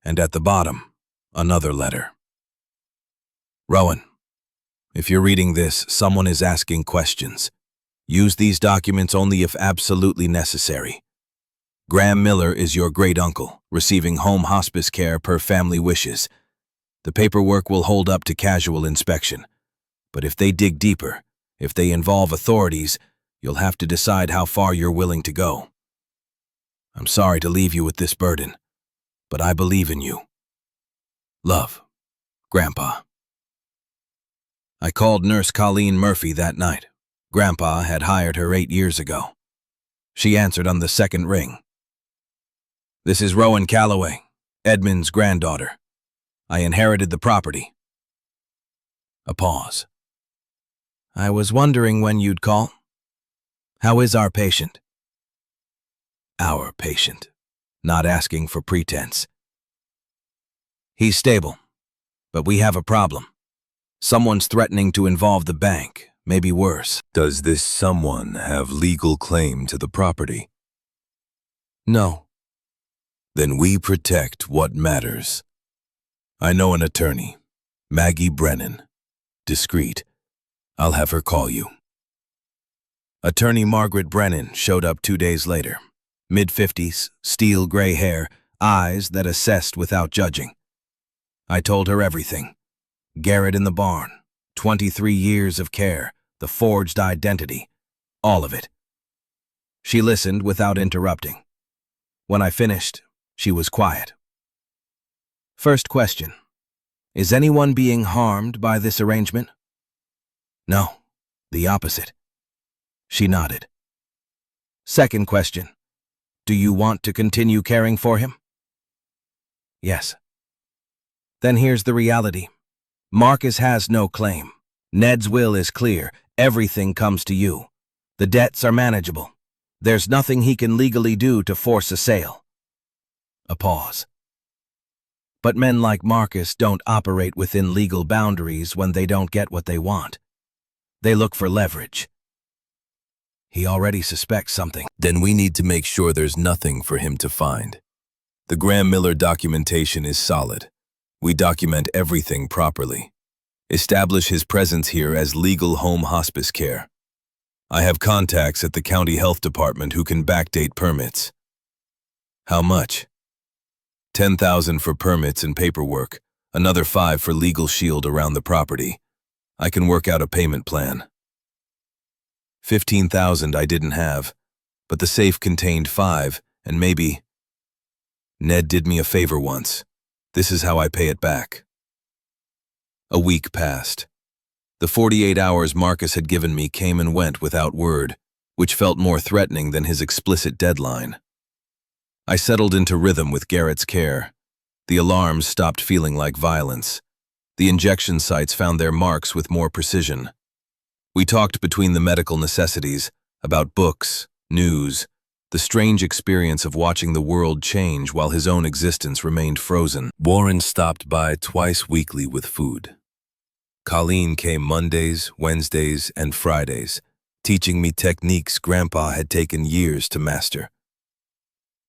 And at the bottom, another letter. Rowan, if you're reading this, someone is asking questions. Use these documents only if absolutely necessary. Graham Miller is your great-uncle, receiving home hospice care per family wishes. The paperwork will hold up to casual inspection. But if they dig deeper, if they involve authorities, you'll have to decide how far you're willing to go. I'm sorry to leave you with this burden, but I believe in you. Love, Grandpa. I called Nurse Colleen Murphy that night. Grandpa had hired her 8 years ago. She answered on the second ring. This is Rowan Calloway, Edmund's granddaughter. I inherited the property. A pause. I was wondering when you'd call. How is our patient? Our patient, not asking for pretense. He's stable, but we have a problem. Someone's threatening to involve the bank, maybe worse. Does this someone have legal claim to the property? No. Then we protect what matters. I know an attorney, Maggie Brennan. Discreet. I'll have her call you. Attorney Margaret Brennan showed up 2 days later. Mid-50s, steel gray hair, eyes that assessed without judging. I told her everything. Garrett in the barn, 23 years of care, the forged identity, all of it. She listened without interrupting. When I finished, she was quiet. First question. Is anyone being harmed by this arrangement? No, the opposite. She nodded. Second question. Do you want to continue caring for him? Yes. Then here's the reality. Marcus has no claim. Ned's will is clear. Everything comes to you. The debts are manageable. There's nothing he can legally do to force a sale. A pause. But men like Marcus don't operate within legal boundaries when they don't get what they want. They look for leverage. He already suspects something. Then we need to make sure there's nothing for him to find. The Graham Miller documentation is solid. We document everything properly. Establish his presence here as legal home hospice care. I have contacts at the county health department who can backdate permits. How much? $10,000 for permits and paperwork, another $5,000 for legal shield around the property. I can work out a payment plan. $15,000 I didn't have, but the safe contained $5,000 and maybe... Ned did me a favor once. This is how I pay it back. A week passed. The 48 hours Marcus had given me came and went without word, which felt more threatening than his explicit deadline. I settled into rhythm with Garrett's care. The alarms stopped feeling like violence. The injection sites found their marks with more precision. We talked between the medical necessities, about books, news, the strange experience of watching the world change while his own existence remained frozen. Warren stopped by twice weekly with food. Colleen came Mondays, Wednesdays, and Fridays, teaching me techniques Grandpa had taken years to master.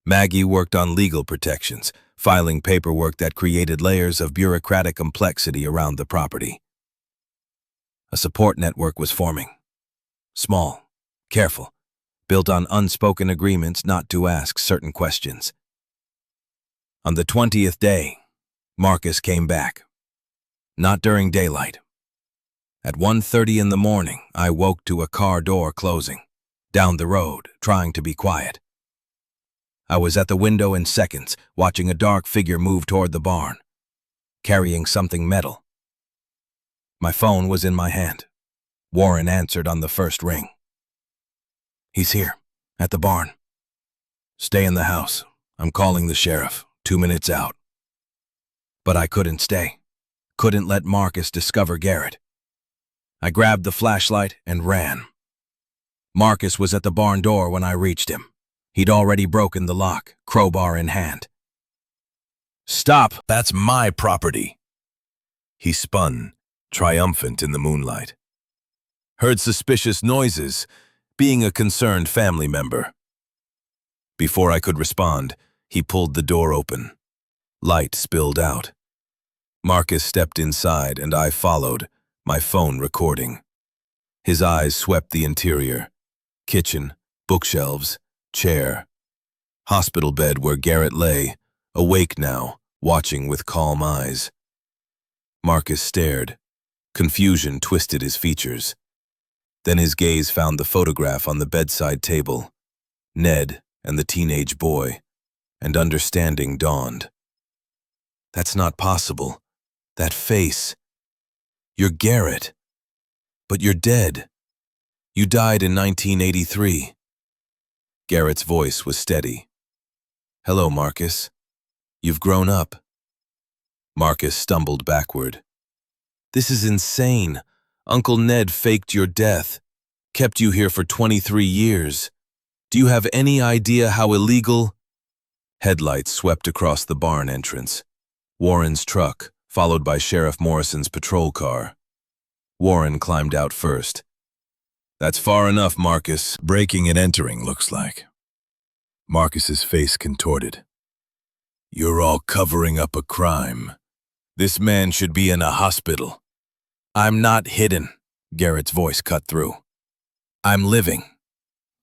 Maggie worked on legal protections, filing paperwork that created layers of bureaucratic complexity around the property. A support network was forming. Small, careful, built on unspoken agreements not to ask certain questions. On the 20th day, Marcus came back. Not during daylight. At 1:30 in the morning, I woke to a car door closing, down the road, trying to be quiet. I was at the window in seconds, watching a dark figure move toward the barn, carrying something metal. My phone was in my hand. Warren answered on the first ring. He's here, at the barn. Stay in the house. I'm calling the sheriff. 2 minutes out. But I couldn't stay. Couldn't let Marcus discover Garrett. I grabbed the flashlight and ran. Marcus was at the barn door when I reached him. He'd already broken the lock, crowbar in hand. Stop! That's my property. He spun, triumphant in the moonlight. Heard suspicious noises, being a concerned family member. Before I could respond, he pulled the door open. Light spilled out. Marcus stepped inside and I followed, my phone recording. His eyes swept the interior. Kitchen, bookshelves, chair. Hospital bed where Garrett lay, awake now, watching with calm eyes. Marcus stared. Confusion twisted his features. Then his gaze found the photograph on the bedside table. Ned and the teenage boy, and understanding dawned. That's not possible. That face. You're Garrett. But you're dead. You died in 1983. Garrett's voice was steady. Hello, Marcus. You've grown up. Marcus stumbled backward. This is insane. Uncle Ned faked your death. Kept you here for 23 years. Do you have any idea how illegal? Headlights swept across the barn entrance. Warren's truck, followed by Sheriff Morrison's patrol car. Warren climbed out first. That's far enough, Marcus. Breaking and entering, looks like. Marcus's face contorted. You're all covering up a crime. This man should be in a hospital. I'm not hidden, Garrett's voice cut through. I'm living.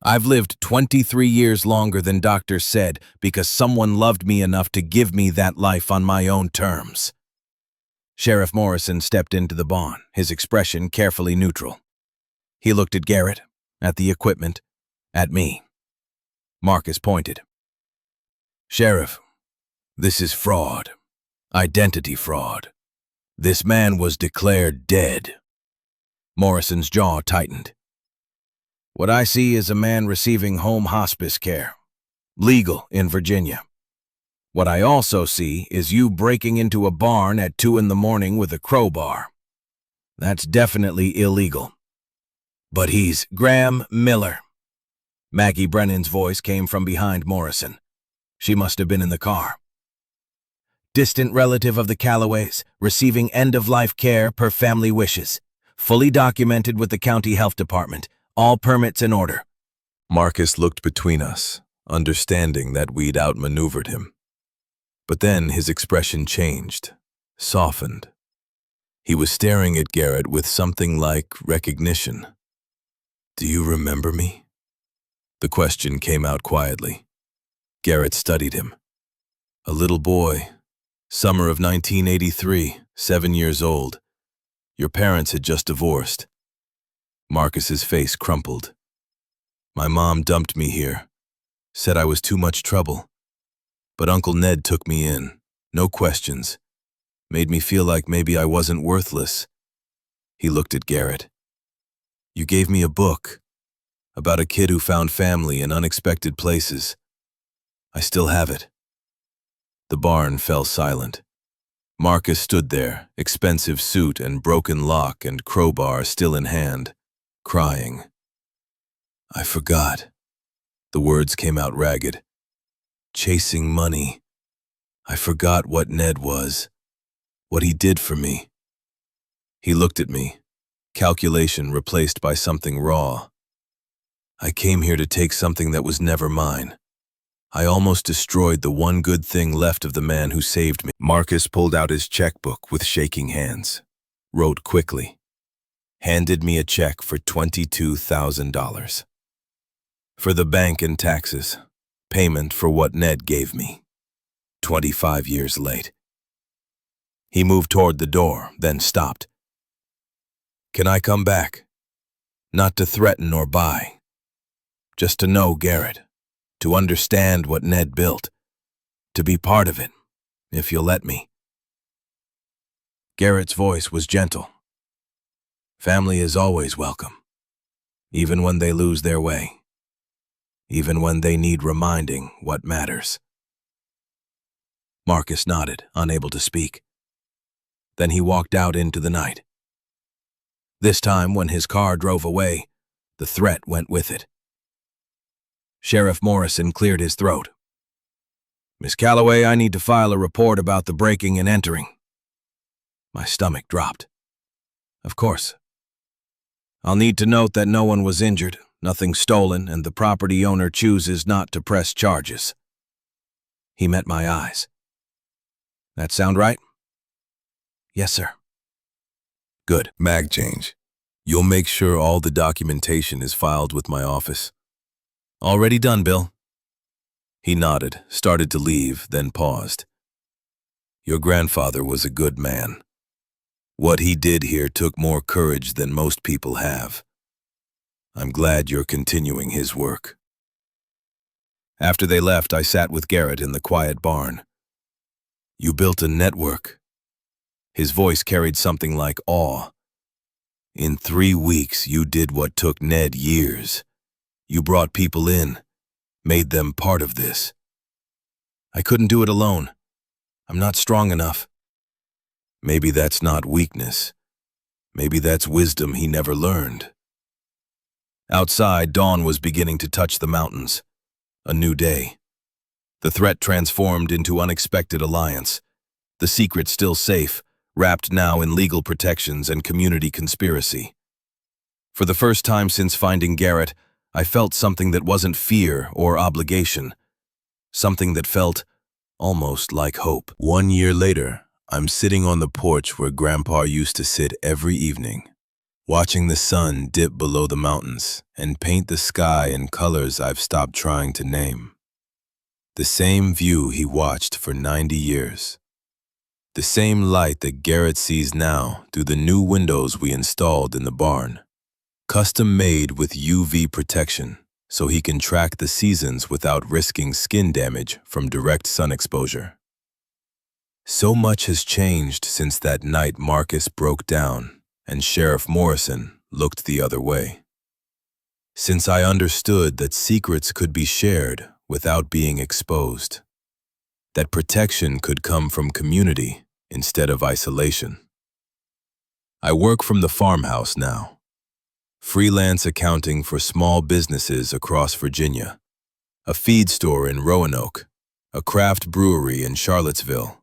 I've lived 23 years longer than doctors said because someone loved me enough to give me that life on my own terms. Sheriff Morrison stepped into the barn, his expression carefully neutral. He looked at Garrett, at the equipment, at me. Marcus pointed. Sheriff, this is fraud. Identity fraud. This man was declared dead. Morrison's jaw tightened. What I see is a man receiving home hospice care, legal in Virginia. What I also see is you breaking into a barn at 2 a.m. with a crowbar. That's definitely illegal. But he's Graham Miller. Maggie Brennan's voice came from behind Morrison. She must have been in the car. Distant relative of the Callaways, receiving end-of-life care per family wishes. Fully documented with the county health department. All permits in order. Marcus looked between us, understanding that we'd outmaneuvered him. But then his expression changed, softened. He was staring at Garrett with something like recognition. Do you remember me? The question came out quietly. Garrett studied him. A little boy, summer of 1983, 7 years old. Your parents had just divorced. Marcus's face crumpled. My mom dumped me here, said I was too much trouble. But Uncle Ned took me in, no questions, made me feel like maybe I wasn't worthless. He looked at Garrett. You gave me a book about a kid who found family in unexpected places. I still have it. The barn fell silent. Marcus stood there, expensive suit and broken lock and crowbar still in hand, crying. I forgot. The words came out ragged. Chasing money. I forgot what Ned was, what he did for me. He looked at me, calculation replaced by something raw. I came here to take something that was never mine. I almost destroyed the one good thing left of the man who saved me. Marcus pulled out his checkbook with shaking hands, wrote quickly, handed me a check for $22,000. For the bank and taxes, payment for what Ned gave me. 25 years late. He moved toward the door, then stopped. Can I come back? Not to threaten or buy. Just to know Garrett. To understand what Ned built. To be part of it, if you'll let me. Garrett's voice was gentle. Family is always welcome. Even when they lose their way. Even when they need reminding what matters. Marcus nodded, unable to speak. Then he walked out into the night. This time, when his car drove away, the threat went with it. Sheriff Morrison cleared his throat. Miss Calloway, I need to file a report about the breaking and entering. My stomach dropped. Of course. I'll need to note that no one was injured, nothing stolen, and the property owner chooses not to press charges. He met my eyes. That sound right? Yes, sir. Good. Mag change. You'll make sure all the documentation is filed with my office. Already done, Bill. He nodded, started to leave, then paused. Your grandfather was a good man. What he did here took more courage than most people have. I'm glad you're continuing his work. After they left, I sat with Garrett in the quiet barn. You built a network. His voice carried something like awe. In 3 weeks, you did what took Ned years. You brought people in, made them part of this. I couldn't do it alone. I'm not strong enough. Maybe that's not weakness. Maybe that's wisdom he never learned. Outside, dawn was beginning to touch the mountains. A new day. The threat transformed into unexpected alliance. The secret still safe, wrapped now in legal protections and community conspiracy. For the first time since finding Garrett, I felt something that wasn't fear or obligation. Something that felt almost like hope. 1 year later, I'm sitting on the porch where Grandpa used to sit every evening, watching the sun dip below the mountains and paint the sky in colors I've stopped trying to name. The same view he watched for 90 years. The same light that Garrett sees now through the new windows we installed in the barn. Custom made with UV protection so he can track the seasons without risking skin damage from direct sun exposure. So much has changed since that night Marcus broke down and Sheriff Morrison looked the other way. Since I understood that secrets could be shared without being exposed, that protection could come from community instead of isolation. I work from the farmhouse now, freelance accounting for small businesses across Virginia, a feed store in Roanoke, a craft brewery in Charlottesville,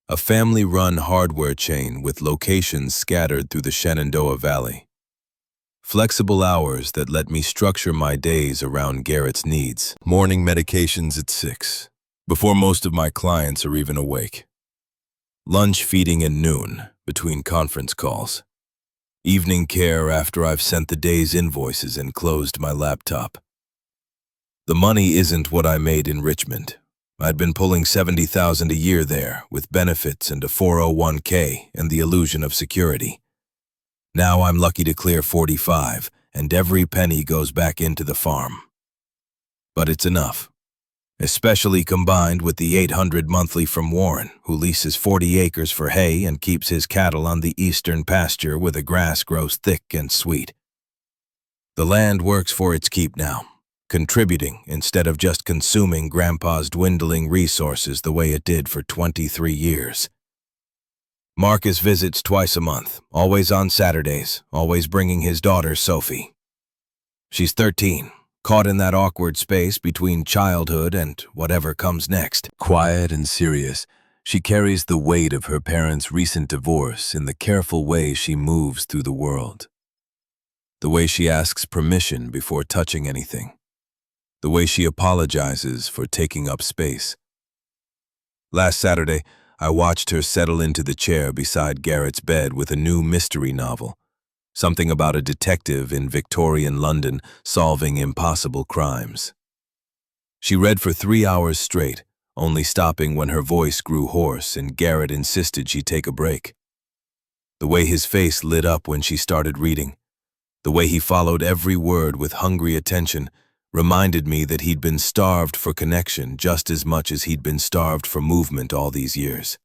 a family-run hardware chain with locations scattered through the Shenandoah Valley. Flexible hours that let me structure my days around Garrett's needs. Morning medications at 6, before most of my clients are even awake. Lunch feeding at noon, between conference calls. Evening care after I've sent the day's invoices and closed my laptop. The money isn't what I made in Richmond. I'd been pulling $70,000 a year there, with benefits and a 401k and the illusion of security. Now I'm lucky to clear 45, and every penny goes back into the farm. But it's enough, especially combined with the $800 monthly from Warren, who leases 40 acres for hay and keeps his cattle on the eastern pasture where the grass grows thick and sweet. The land works for its keep now, contributing instead of just consuming Grandpa's dwindling resources the way it did for 23 years. Marcus visits twice a month, always on Saturdays, always bringing his daughter Sophie. She's 13, caught in that awkward space between childhood and whatever comes next. Quiet and serious, she carries the weight of her parents' recent divorce in the careful way she moves through the world. The way she asks permission before touching anything. The way she apologizes for taking up space. Last Saturday, I watched her settle into the chair beside Garrett's bed with a new mystery novel, something about a detective in Victorian London solving impossible crimes. She read for 3 hours straight, only stopping when her voice grew hoarse and Garrett insisted she take a break. The way his face lit up when she started reading, the way he followed every word with hungry attention, reminded me that he'd been starved for connection just as much as he'd been starved for movement all these years.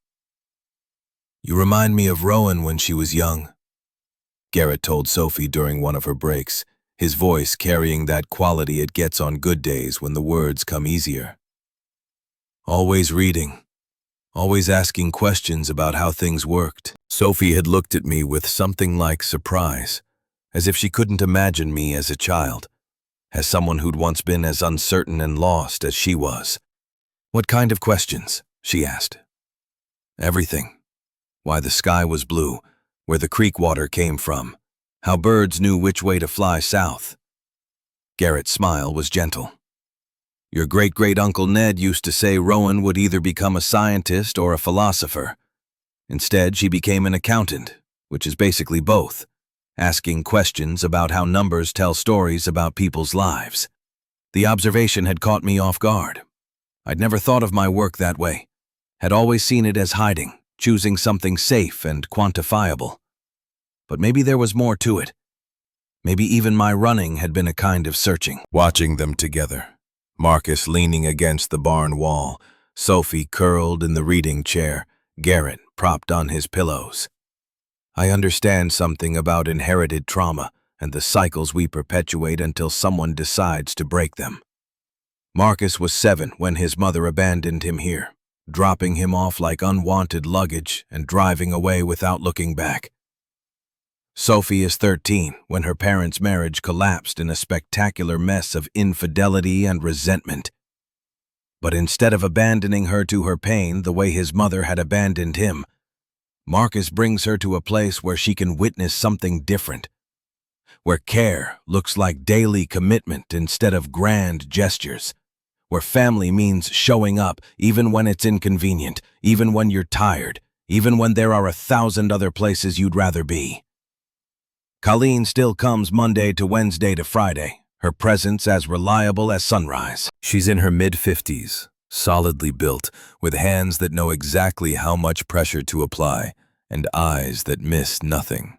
"You remind me of Rowan when she was young," Garrett told Sophie during one of her breaks, his voice carrying that quality it gets on good days when the words come easier. Always reading, always asking questions about how things worked. Sophie had looked at me with something like surprise, as if she couldn't imagine me as a child, as someone who'd once been as uncertain and lost as she was. "What kind of questions?" she asked. "Everything. Why the sky was blue, where the creek water came from, how birds knew which way to fly south." Garrett's smile was gentle. "Your great-great-uncle Ned used to say Rowan would either become a scientist or a philosopher. Instead, she became an accountant, which is basically both, asking questions about how numbers tell stories about people's lives." The observation had caught me off guard. I'd never thought of my work that way, had always seen it as hiding, choosing something safe and quantifiable. But maybe there was more to it. Maybe even my running had been a kind of searching. Watching them together, Marcus leaning against the barn wall, Sophie curled in the reading chair, Garrett propped on his pillows. I understand something about inherited trauma and the cycles we perpetuate until someone decides to break them. Marcus was 7 when his mother abandoned him here, dropping him off like unwanted luggage and driving away without looking back. Sophie is 13 when her parents' marriage collapsed in a spectacular mess of infidelity and resentment. But instead of abandoning her to her pain the way his mother had abandoned him, Marcus brings her to a place where she can witness something different, where care looks like daily commitment instead of grand gestures, where family means showing up even when it's inconvenient, even when you're tired, even when there are 1,000 other places you'd rather be. Colleen still comes Monday to Wednesday to Friday, her presence as reliable as sunrise. She's in her mid-50s, solidly built, with hands that know exactly how much pressure to apply, and eyes that miss nothing.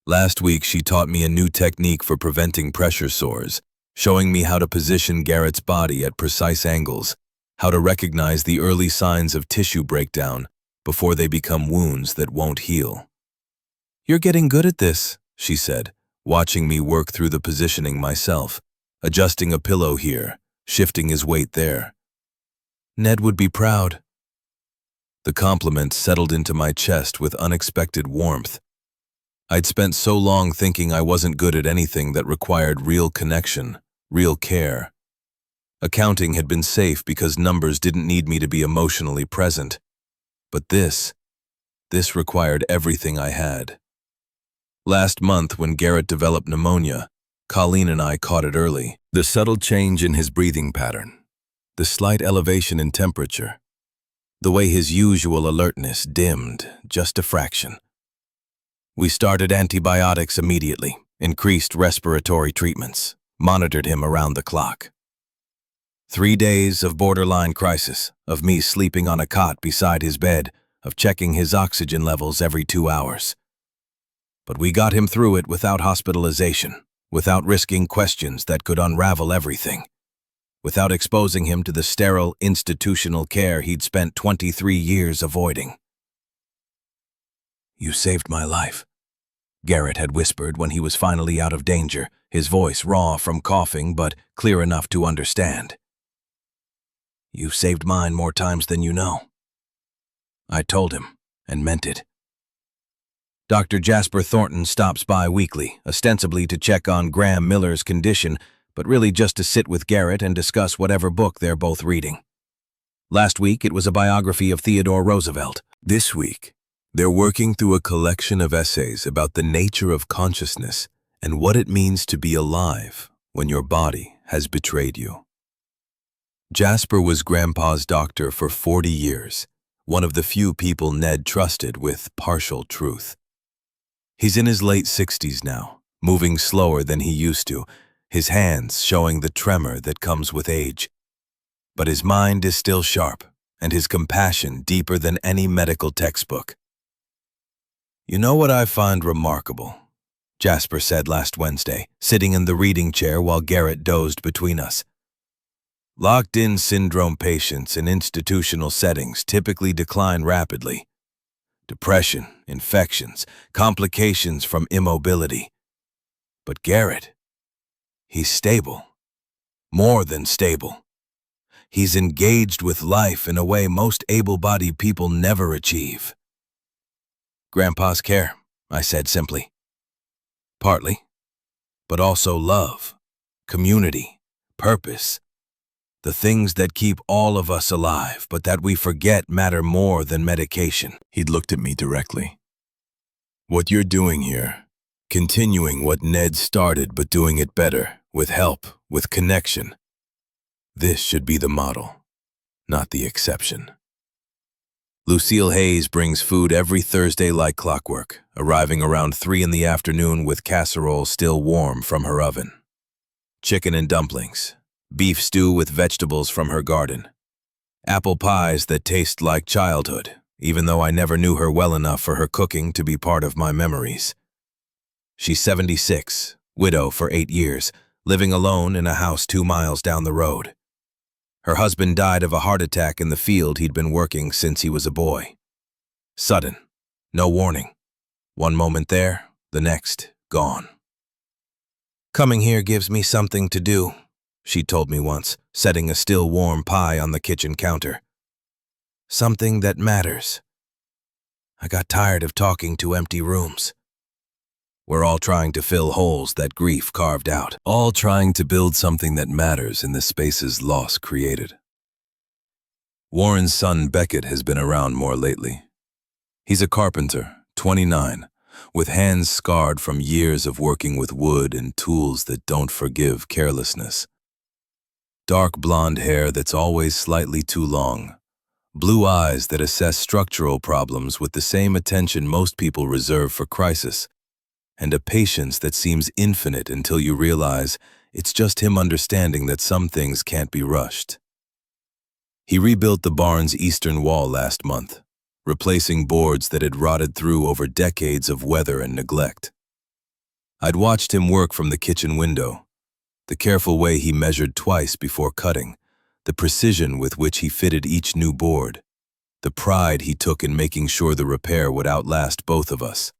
Last week, she taught me a new technique for preventing pressure sores, showing me how to position Garrett's body at precise angles, how to recognize the early signs of tissue breakdown before they become wounds that won't heal. "You're getting good at this," she said, watching me work through the positioning myself, adjusting a pillow here, shifting his weight there. "Ned would be proud." The compliment settled into my chest with unexpected warmth. I'd spent so long thinking I wasn't good at anything that required real connection, real care. Accounting had been safe because numbers didn't need me to be emotionally present. But this required everything I had. Last month, when Garrett developed pneumonia, Colleen and I caught it early. The subtle change in his breathing pattern, the slight elevation in temperature, the way his usual alertness dimmed just a fraction. We started antibiotics immediately, increased respiratory treatments, monitored him around the clock. 3 days of borderline crisis, of me sleeping on a cot beside his bed, of checking his oxygen levels every 2 hours. But we got him through it without hospitalization, without risking questions that could unravel everything, without exposing him to the sterile institutional care he'd spent 23 years avoiding. "You saved my life," Garrett had whispered when he was finally out of danger, his voice raw from coughing but clear enough to understand. "You've saved mine more times than you know." I told him, and meant it. Dr. Jasper Thornton stops by weekly, ostensibly to check on Graham Miller's condition, but really just to sit with Garrett and discuss whatever book they're both reading. Last week, it was a biography of Theodore Roosevelt. This week, they're working through a collection of essays about the nature of consciousness and what it means to be alive when your body has betrayed you. Jasper was Grandpa's doctor for 40 years, one of the few people Ned trusted with partial truth. He's in his late 60s now, moving slower than he used to, his hands showing the tremor that comes with age. But his mind is still sharp, and his compassion deeper than any medical textbook. "You know what I find remarkable?" Jasper said last Wednesday, sitting in the reading chair while Garrett dozed between us. "Locked-in syndrome patients in institutional settings typically decline rapidly. Depression, infections, complications from immobility. But Garrett, he's stable. More than stable. He's engaged with life in a way most able-bodied people never achieve." "Grandpa's care," I said simply. "Partly, but also love, community, purpose. The things that keep all of us alive, but that we forget matter more than medication." He'd looked at me directly. "What you're doing here, continuing what Ned started but doing it better, with help, with connection. This should be the model, not the exception." Lucille Hayes brings food every Thursday like clockwork, arriving around 3 in the afternoon with casserole still warm from her oven. Chicken and dumplings, beef stew with vegetables from her garden, apple pies that taste like childhood, even though I never knew her well enough for her cooking to be part of my memories. She's 76, widow for 8 years, living alone in a house 2 miles down the road. Her husband died of a heart attack in the field he'd been working since he was a boy. Sudden, no warning. One moment there, the next, gone. "Coming here gives me something to do," she told me once, setting a still warm pie on the kitchen counter. "Something that matters. I got tired of talking to empty rooms." We're all trying to fill holes that grief carved out, all trying to build something that matters in the spaces loss created. Warren's son Beckett has been around more lately. He's a carpenter, 29, with hands scarred from years of working with wood and tools that don't forgive carelessness. dark blonde hair that's always slightly too long, blue eyes that assess structural problems with the same attention most people reserve for crisis, and a patience that seems infinite until you realize it's just him understanding that some things can't be rushed. He rebuilt the barn's eastern wall last month, replacing boards that had rotted through over decades of weather and neglect. I'd watched him work from the kitchen window, the careful way he measured twice before cutting, the precision with which he fitted each new board, the pride he took in making sure the repair would outlast both of us.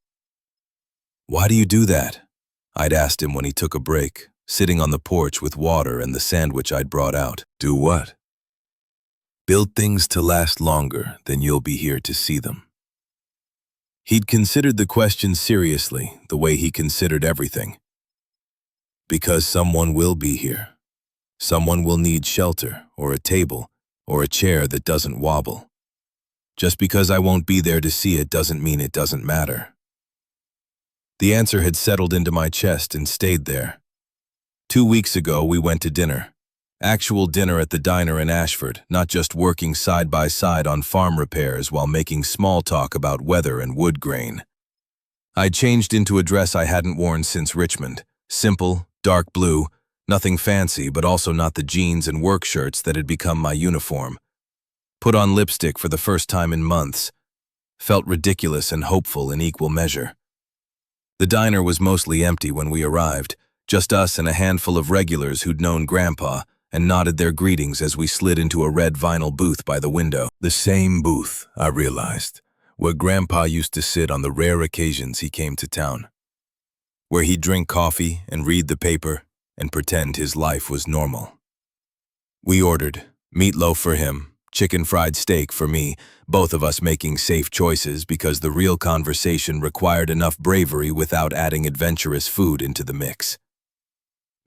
"Why do you do that?" I'd asked him when he took a break, sitting on the porch with water and the sandwich I'd brought out. "Do what?" "Build things to last longer than you'll be here to see them." He'd considered the question seriously, the way he considered everything. Because someone will be here. Someone will need shelter, or a table, or a chair that doesn't wobble. Just because I won't be there to see it doesn't mean it doesn't matter. The answer had settled into my chest and stayed there. 2 weeks ago, we went to dinner. Actual dinner at the diner in Ashford, not just working side by side on farm repairs while making small talk about weather and wood grain. I'd changed into a dress I hadn't worn since Richmond. Simple, dark blue, nothing fancy, but also not the jeans and work shirts that had become my uniform. Put on lipstick for the first time in months. Felt ridiculous and hopeful in equal measure. The diner was mostly empty when we arrived, just us and a handful of regulars who'd known Grandpa and nodded their greetings as we slid into a red vinyl booth by the window. The same booth, I realized, where Grandpa used to sit on the rare occasions he came to town. Where he'd drink coffee and read the paper and pretend his life was normal. We ordered meatloaf for him, chicken fried steak for me, both of us making safe choices because the real conversation required enough bravery without adding adventurous food into the mix.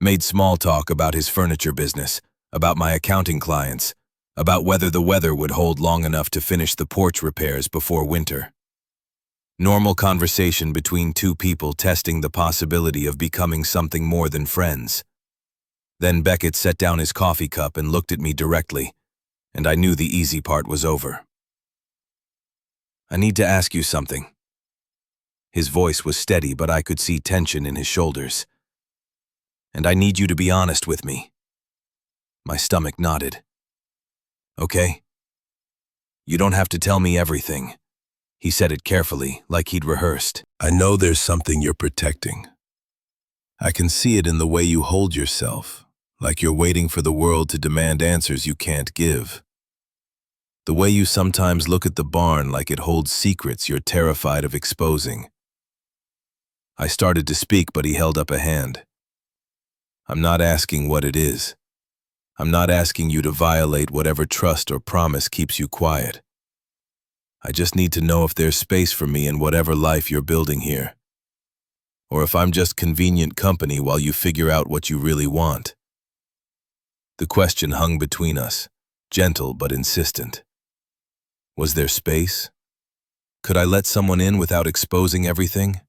Made small talk about his furniture business, about my accounting clients, about whether the weather would hold long enough to finish the porch repairs before winter. Normal conversation between two people testing the possibility of becoming something more than friends. Then Beckett set down his coffee cup and looked at me directly, and I knew the easy part was over. "I need to ask you something." His voice was steady, but I could see tension in his shoulders. "And I need you to be honest with me." My stomach nodded. "Okay. You don't have to tell me everything." He said it carefully, like he'd rehearsed. "I know there's something you're protecting. I can see it in the way you hold yourself, like you're waiting for the world to demand answers you can't give. The way you sometimes look at the barn like it holds secrets you're terrified of exposing." I started to speak, but he held up a hand. "I'm not asking what it is. I'm not asking you to violate whatever trust or promise keeps you quiet. I just need to know if there's space for me in whatever life you're building here. Or if I'm just convenient company while you figure out what you really want." The question hung between us, gentle but insistent. Was there space? Could I let someone in without exposing everything?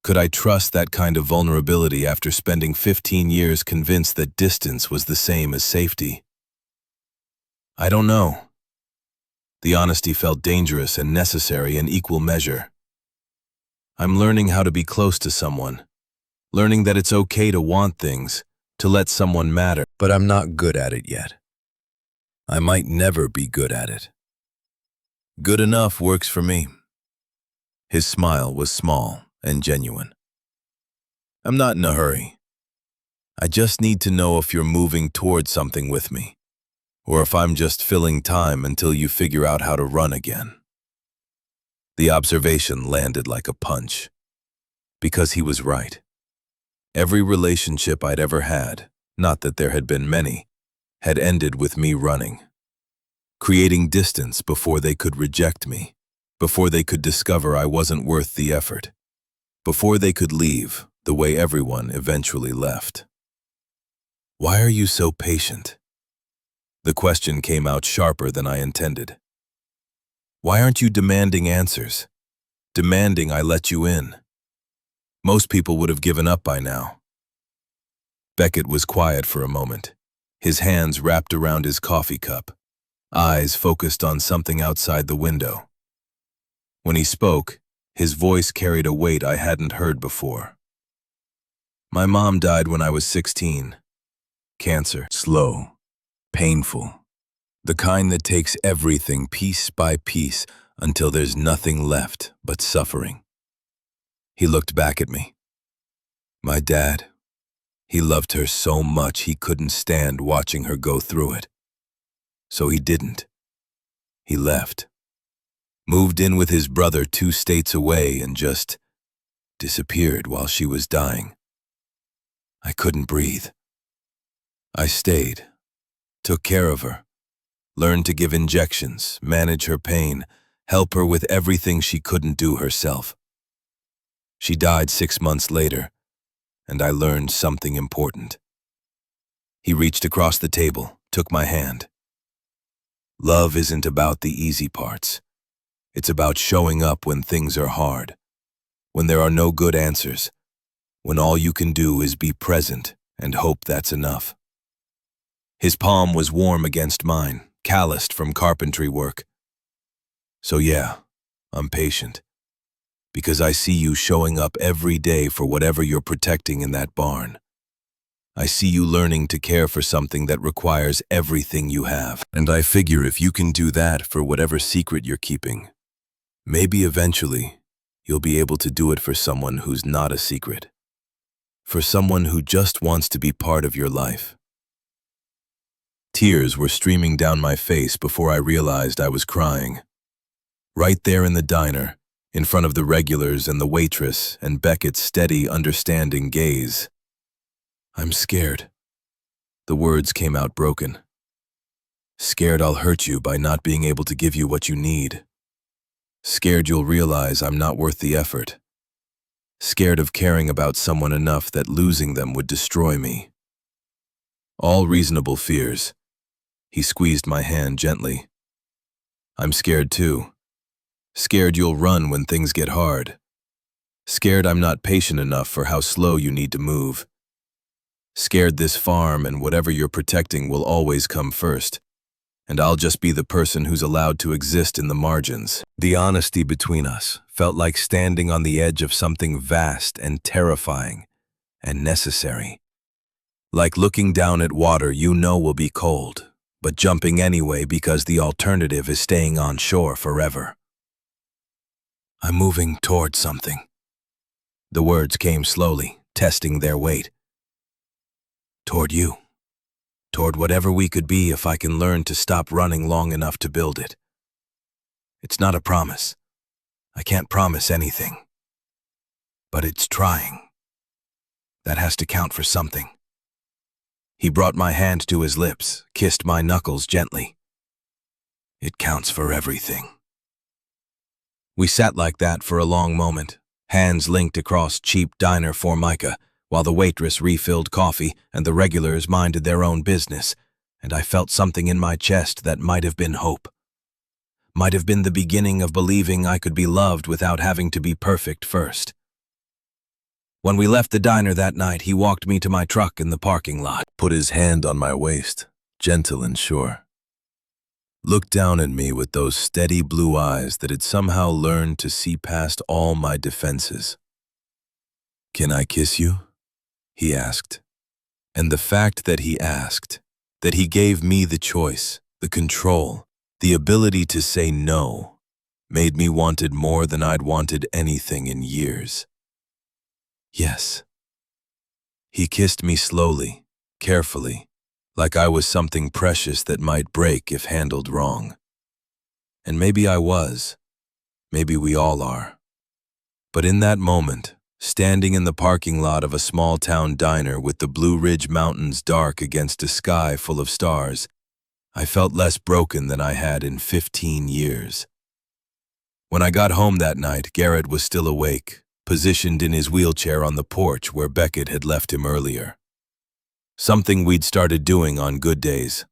Could I trust that kind of vulnerability after spending 15 years convinced that distance was the same as safety? I don't know. The honesty felt dangerous and necessary in equal measure. I'm learning how to be close to someone, learning that it's okay to want things, to let someone matter, but I'm not good at it yet. I might never be good at it. Good enough works for me. His smile was small and genuine. I'm not in a hurry. I just need to know if you're moving towards something with me, or if I'm just filling time until you figure out how to run again. The observation landed like a punch, because he was right. Every relationship I'd ever had, not that there had been many, had ended with me running, creating distance before they could reject me, before they could discover I wasn't worth the effort, before they could leave the way everyone eventually left. Why are you so patient? The question came out sharper than I intended. Why aren't you demanding answers? Demanding I let you in? Most people would have given up by now. Beckett was quiet for a moment, his hands wrapped around his coffee cup, eyes focused on something outside the window. When he spoke, his voice carried a weight I hadn't heard before. My mom died when I was 16. Cancer. Slow. Painful. The kind that takes everything piece by piece until there's nothing left but suffering. He looked back at me. My dad, he loved her so much he couldn't stand watching her go through it. So he didn't. He left. Moved in with his brother 2 states away and just disappeared while she was dying. I couldn't breathe. I stayed, took care of her, learned to give injections, manage her pain, help her with everything she couldn't do herself. She died 6 months later, and I learned something important. He reached across the table, took my hand. Love isn't about the easy parts. It's about showing up when things are hard, when there are no good answers, when all you can do is be present and hope that's enough. His palm was warm against mine, calloused from carpentry work. So yeah, I'm patient, because I see you showing up every day for whatever you're protecting in that barn. I see you learning to care for something that requires everything you have. And I figure if you can do that for whatever secret you're keeping, maybe eventually you'll be able to do it for someone who's not a secret. For someone who just wants to be part of your life. Tears were streaming down my face before I realized I was crying. Right there in the diner, in front of the regulars and the waitress and Beckett's steady, understanding gaze. I'm scared. The words came out broken. Scared I'll hurt you by not being able to give you what you need. Scared you'll realize I'm not worth the effort. Scared of caring about someone enough that losing them would destroy me. All reasonable fears. He squeezed my hand gently. I'm scared too. Scared you'll run when things get hard. Scared I'm not patient enough for how slow you need to move. Scared this farm and whatever you're protecting will always come first, and I'll just be the person who's allowed to exist in the margins. The honesty between us felt like standing on the edge of something vast and terrifying and necessary. Like looking down at water you know will be cold, but jumping anyway because the alternative is staying on shore forever. I'm moving toward something. The words came slowly, testing their weight. Toward you. Toward whatever we could be if I can learn to stop running long enough to build it. It's not a promise. I can't promise anything. But it's trying. That has to count for something. He brought my hand to his lips, kissed my knuckles gently. It counts for everything. We sat like that for a long moment, hands linked across cheap diner formica, while the waitress refilled coffee and the regulars minded their own business, and I felt something in my chest that might have been hope. Might have been the beginning of believing I could be loved without having to be perfect first. When we left the diner that night, he walked me to my truck in the parking lot, put his hand on my waist, gentle and sure. Looked down at me with those steady blue eyes that had somehow learned to see past all my defenses. Can I kiss you? He asked. And the fact that he asked, that he gave me the choice, the control, the ability to say no, made me want it more than I'd wanted anything in years. Yes. He kissed me slowly, carefully, like I was something precious that might break if handled wrong. And maybe I was. Maybe we all are. But in that moment, standing in the parking lot of a small-town diner with the Blue Ridge Mountains dark against a sky full of stars, I felt less broken than I had in 15 years. When I got home that night, Garrett was still awake, positioned in his wheelchair on the porch where Beckett had left him earlier. Something we'd started doing on good days,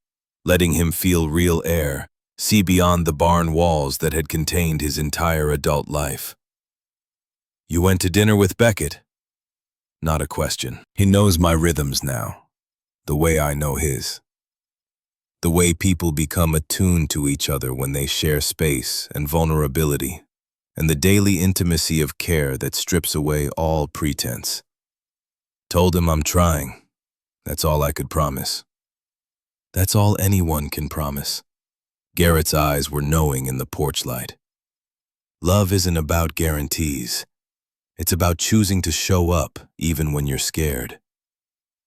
letting him feel real air, see beyond the barn walls that had contained his entire adult life. You went to dinner with Beckett? Not a question. He knows my rhythms now, the way I know his. The way people become attuned to each other when they share space and vulnerability, and the daily intimacy of care that strips away all pretense. Told him I'm trying. That's all I could promise. That's all anyone can promise. Garrett's eyes were knowing in the porch light. Love isn't about guarantees. It's about choosing to show up even when you're scared.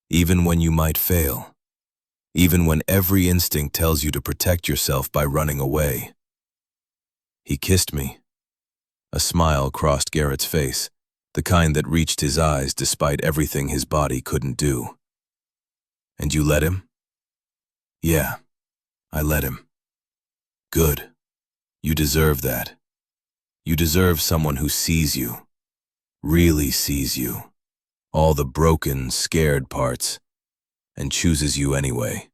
Even when you might fail. Even when every instinct tells you to protect yourself by running away. He kissed me. A smile crossed Garrett's face, the kind that reached his eyes despite everything his body couldn't do. And you let him? Yeah, I let him. Good. You deserve that. You deserve someone who sees you. Really sees you. All the broken, scared parts. And chooses you anyway.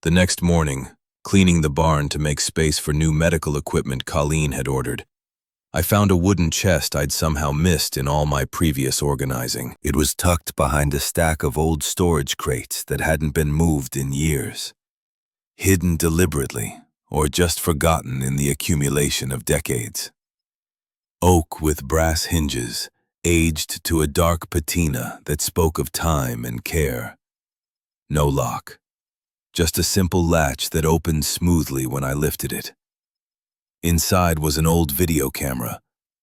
The next morning, cleaning the barn to make space for new medical equipment Colleen had ordered, I found a wooden chest I'd somehow missed in all my previous organizing. It was tucked behind a stack of old storage crates that hadn't been moved in years. Hidden deliberately, or just forgotten in the accumulation of decades. Oak with brass hinges, aged to a dark patina that spoke of time and care. No lock. Just a simple latch that opened smoothly when I lifted it. Inside was an old video camera,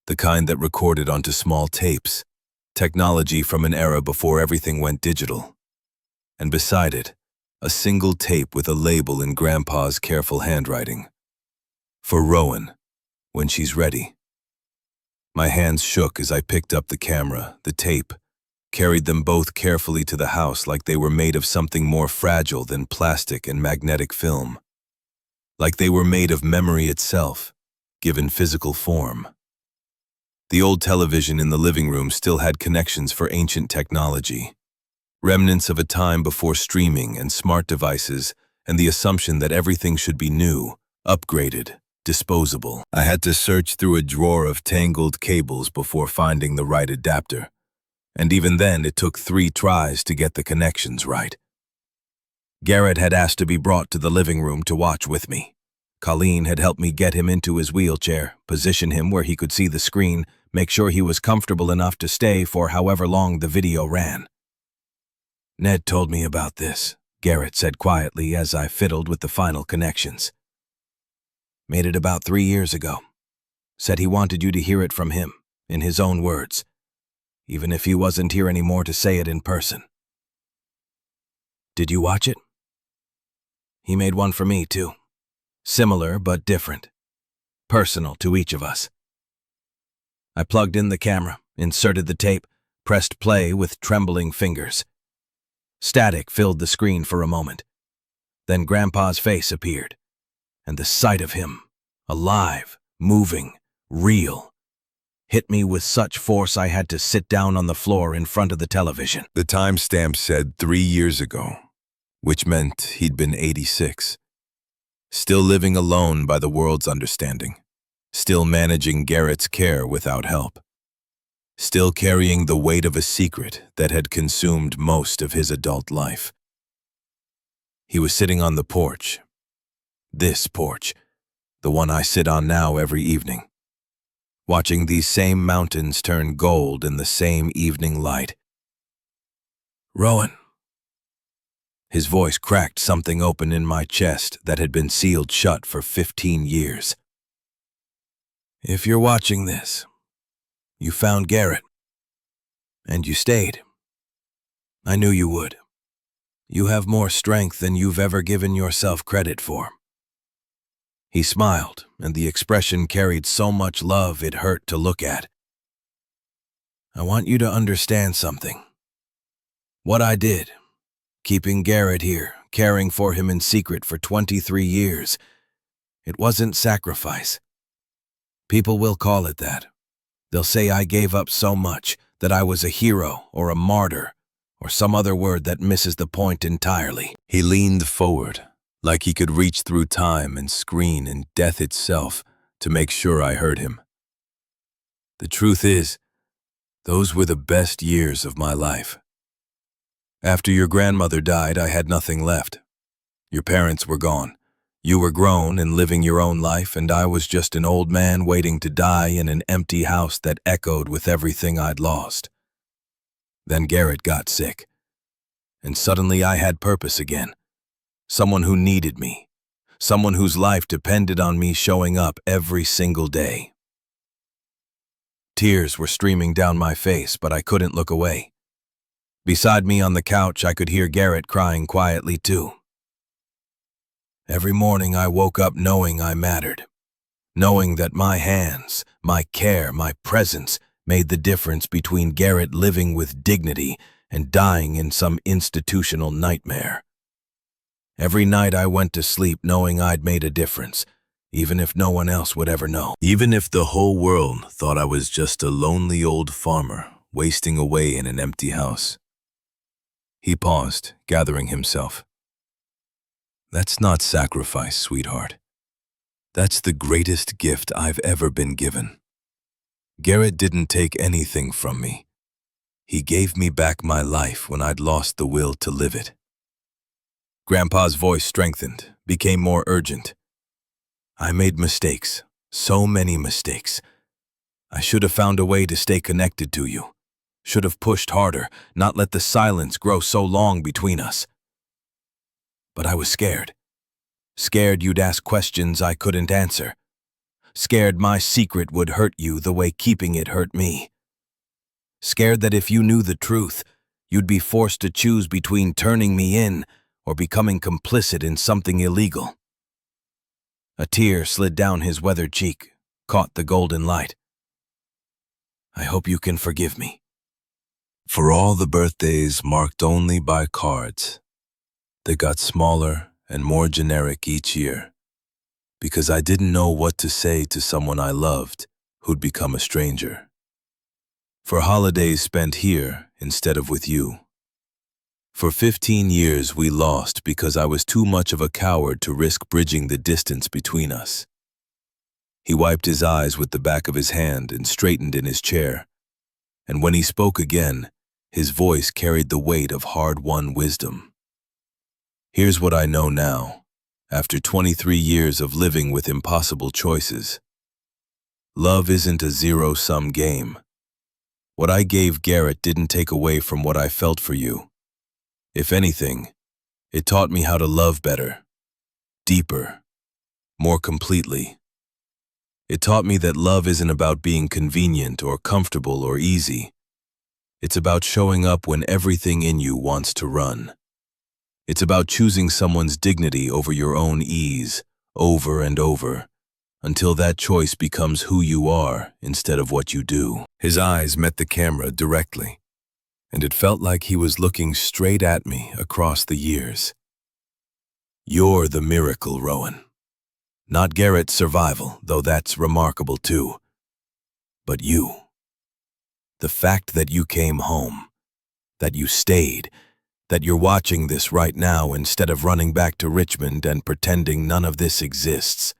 the kind that recorded onto small tapes, technology from an era before everything went digital. And beside it, a single tape with a label in Grandpa's careful handwriting. For Rowan, when she's ready. My hands shook as I picked up the camera, the tape, carried them both carefully to the house like they were made of something more fragile than plastic and magnetic film. Like they were made of memory itself, given physical form. The old television in the living room still had connections for ancient technology, remnants of a time before streaming and smart devices and the assumption that everything should be new, upgraded, disposable. I had to search through a drawer of tangled cables before finding the right adapter, and even then it took 3 tries to get the connections right. Garrett had asked to be brought to the living room to watch with me. Colleen had helped me get him into his wheelchair, position him where he could see the screen, make sure he was comfortable enough to stay for however long the video ran. Ned told me about this, Garrett said quietly as I fiddled with the final connections. Made it about 3 years ago. Said he wanted you to hear it from him, in his own words, even if he wasn't here anymore to say it in person. Did you watch it? He made one for me, too. Similar but different. Personal to each of us. I plugged in the camera, inserted the tape, pressed play with trembling fingers. Static filled the screen for a moment. Then Grandpa's face appeared, and the sight of him, alive, moving, real, hit me with such force I had to sit down on the floor in front of the television. The timestamp said 3 years ago, which meant he'd been 86. Still living alone by the world's understanding. Still managing Garrett's care without help. Still carrying the weight of a secret that had consumed most of his adult life. He was sitting on the porch. This porch, the one I sit on now every evening. Watching these same mountains turn gold in the same evening light. Rowan. His voice cracked something open in my chest that had been sealed shut for 15 years. If you're watching this, you found Garrett. And you stayed. I knew you would. You have more strength than you've ever given yourself credit for. He smiled, and the expression carried so much love it hurt to look at. I want you to understand something. What I did, keeping Garrett here, caring for him in secret for 23 years, it wasn't sacrifice. People will call it that. They'll say I gave up so much, that I was a hero or a martyr, or some other word that misses the point entirely. He leaned forward, like he could reach through time and screen and death itself to make sure I heard him. The truth is, those were the best years of my life. After your grandmother died, I had nothing left. Your parents were gone. You were grown and living your own life, and I was just an old man waiting to die in an empty house that echoed with everything I'd lost. Then Garrett got sick, and suddenly I had purpose again. Someone who needed me. Someone whose life depended on me showing up every single day. Tears were streaming down my face, but I couldn't look away. Beside me on the couch, I could hear Garrett crying quietly too. Every morning I woke up knowing I mattered, knowing that my hands, my care, my presence made the difference between Garrett living with dignity and dying in some institutional nightmare. Every night I went to sleep knowing I'd made a difference, even if no one else would ever know. Even if the whole world thought I was just a lonely old farmer wasting away in an empty house. He paused, gathering himself. That's not sacrifice, sweetheart. That's the greatest gift I've ever been given. Garrett didn't take anything from me. He gave me back my life when I'd lost the will to live it. Grandpa's voice strengthened, became more urgent. I made mistakes, so many mistakes. I should have found a way to stay connected to you. Should have pushed harder, not let the silence grow so long between us. But I was scared. Scared you'd ask questions I couldn't answer. Scared my secret would hurt you the way keeping it hurt me. Scared that if you knew the truth, you'd be forced to choose between turning me in or becoming complicit in something illegal. A tear slid down his weathered cheek, caught the golden light. I hope you can forgive me. For all the birthdays marked only by cards, they got smaller and more generic each year, because I didn't know what to say to someone I loved who'd become a stranger. For holidays spent here instead of with you. For 15 years we lost because I was too much of a coward to risk bridging the distance between us. He wiped his eyes with the back of his hand and straightened in his chair. And when he spoke again, his voice carried the weight of hard-won wisdom. Here's what I know now, after 23 years of living with impossible choices. Love isn't a zero-sum game. What I gave Garrett didn't take away from what I felt for you. If anything, it taught me how to love better, deeper, more completely. It taught me that love isn't about being convenient or comfortable or easy. It's about showing up when everything in you wants to run. It's about choosing someone's dignity over your own ease, over and over, until that choice becomes who you are instead of what you do. His eyes met the camera directly, and it felt like he was looking straight at me across the years. You're the miracle, Rowan. Not Garrett's survival, though that's remarkable too. But you. The fact that you came home, that you stayed, that you're watching this right now instead of running back to Richmond and pretending none of this exists.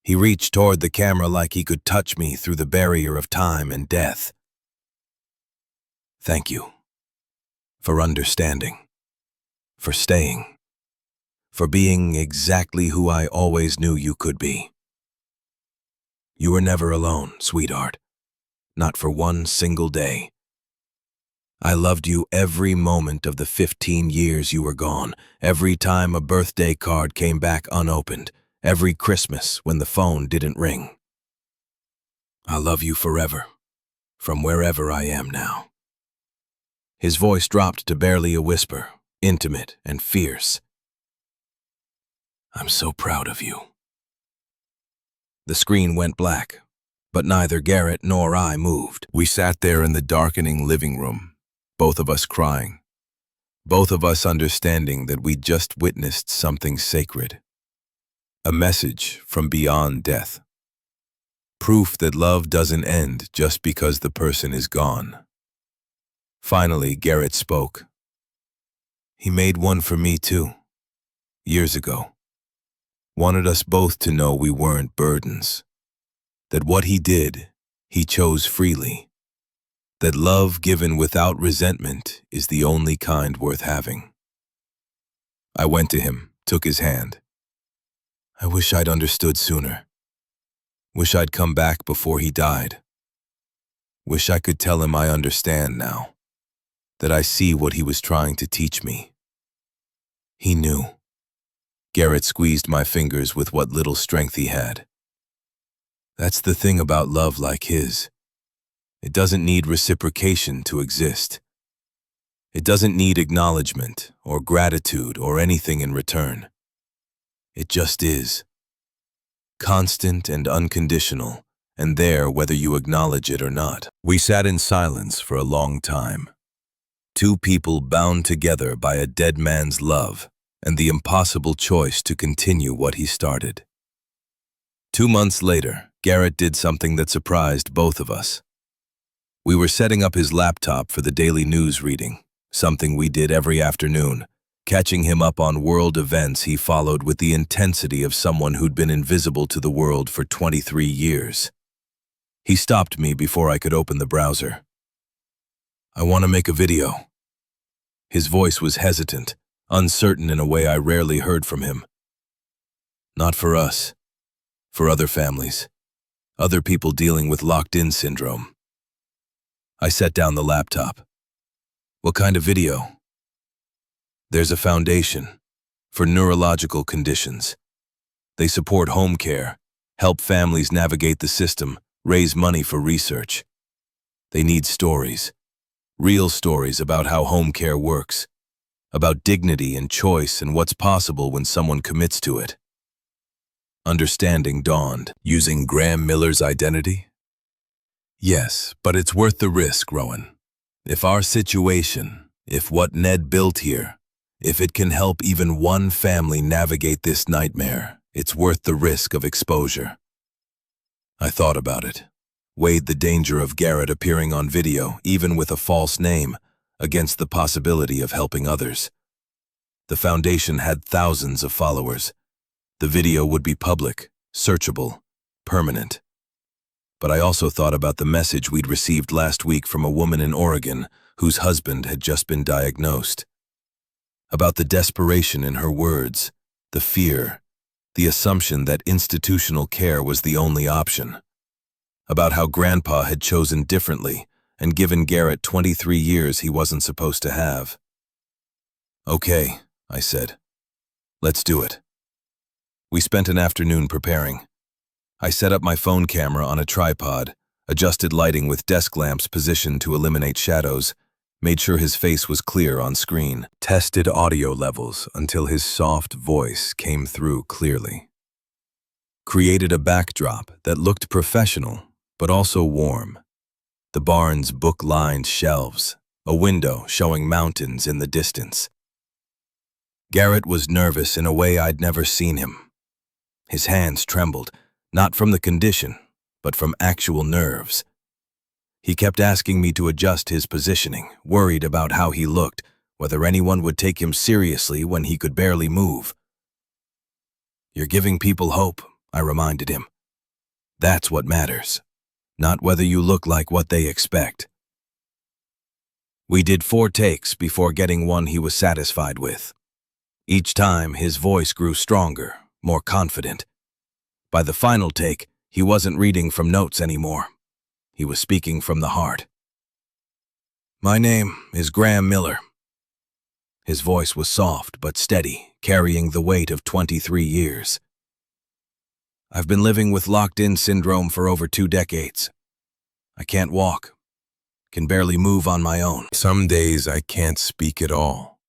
He reached toward the camera like he could touch me through the barrier of time and death. Thank you. For understanding. For staying. For being exactly who I always knew you could be. You were never alone, sweetheart. Not for one single day. I loved you every moment of the 15 years you were gone, every time a birthday card came back unopened, every Christmas when the phone didn't ring. I love you forever, from wherever I am now. His voice dropped to barely a whisper, intimate and fierce. I'm so proud of you. The screen went black, but neither Garrett nor I moved. We sat there in the darkening living room, both of us crying, both of us understanding that we'd just witnessed something sacred. A message from beyond death. Proof that love doesn't end just because the person is gone. Finally, Garrett spoke. He made one for me too, years ago. Wanted us both to know we weren't burdens. That what he did, he chose freely. That love given without resentment is the only kind worth having. I went to him, took his hand. I wish I'd understood sooner. Wish I'd come back before he died. Wish I could tell him I understand now, that I see what he was trying to teach me. He knew. Garrett squeezed my fingers with what little strength he had. That's the thing about love like his. It doesn't need reciprocation to exist. It doesn't need acknowledgement or gratitude or anything in return. It just is. Constant and unconditional, and there whether you acknowledge it or not. We sat in silence for a long time. Two people bound together by a dead man's love and the impossible choice to continue what he started. 2 months later, Garrett did something that surprised both of us. We were setting up his laptop for the daily news reading, something we did every afternoon, catching him up on world events he followed with the intensity of someone who'd been invisible to the world for 23 years. He stopped me before I could open the browser. I want to make a video. His voice was hesitant, uncertain in a way I rarely heard from him. Not for us. For other families. Other people dealing with locked-in syndrome. I set down the laptop. What kind of video? There's a foundation for neurological conditions. They support home care, help families navigate the system, raise money for research. They need stories, real stories about how home care works, about dignity and choice and what's possible when someone commits to it. Understanding dawned. Using Graham Miller's identity? Yes, but it's worth the risk, Rowan. If our situation, if what Ned built here, if it can help even one family navigate this nightmare, it's worth the risk of exposure. I thought about it, weighed the danger of Garrett appearing on video, even with a false name, against the possibility of helping others. The foundation had thousands of followers. The video would be public, searchable, permanent. But I also thought about the message we'd received last week from a woman in Oregon whose husband had just been diagnosed. About the desperation in her words, the fear, the assumption that institutional care was the only option. About how Grandpa had chosen differently and given Garrett 23 years he wasn't supposed to have. Okay, I said. Let's do it. We spent an afternoon preparing. I set up my phone camera on a tripod, adjusted lighting with desk lamps positioned to eliminate shadows, made sure his face was clear on screen, tested audio levels until his soft voice came through clearly. Created a backdrop that looked professional, but also warm. The barn's book-lined shelves, a window showing mountains in the distance. Garrett was nervous in a way I'd never seen him. His hands trembled, not from the condition, but from actual nerves. He kept asking me to adjust his positioning, worried about how he looked, whether anyone would take him seriously when he could barely move. You're giving people hope, I reminded him. That's what matters, not whether you look like what they expect. We did 4 takes before getting one he was satisfied with. Each time, his voice grew stronger, more confident. By the final take, he wasn't reading from notes anymore. He was speaking from the heart. My name is Graham Miller. His voice was soft but steady, carrying the weight of 23 years. I've been living with locked-in syndrome for over 2 decades. I can't walk, can barely move on my own. Some days I can't speak at all.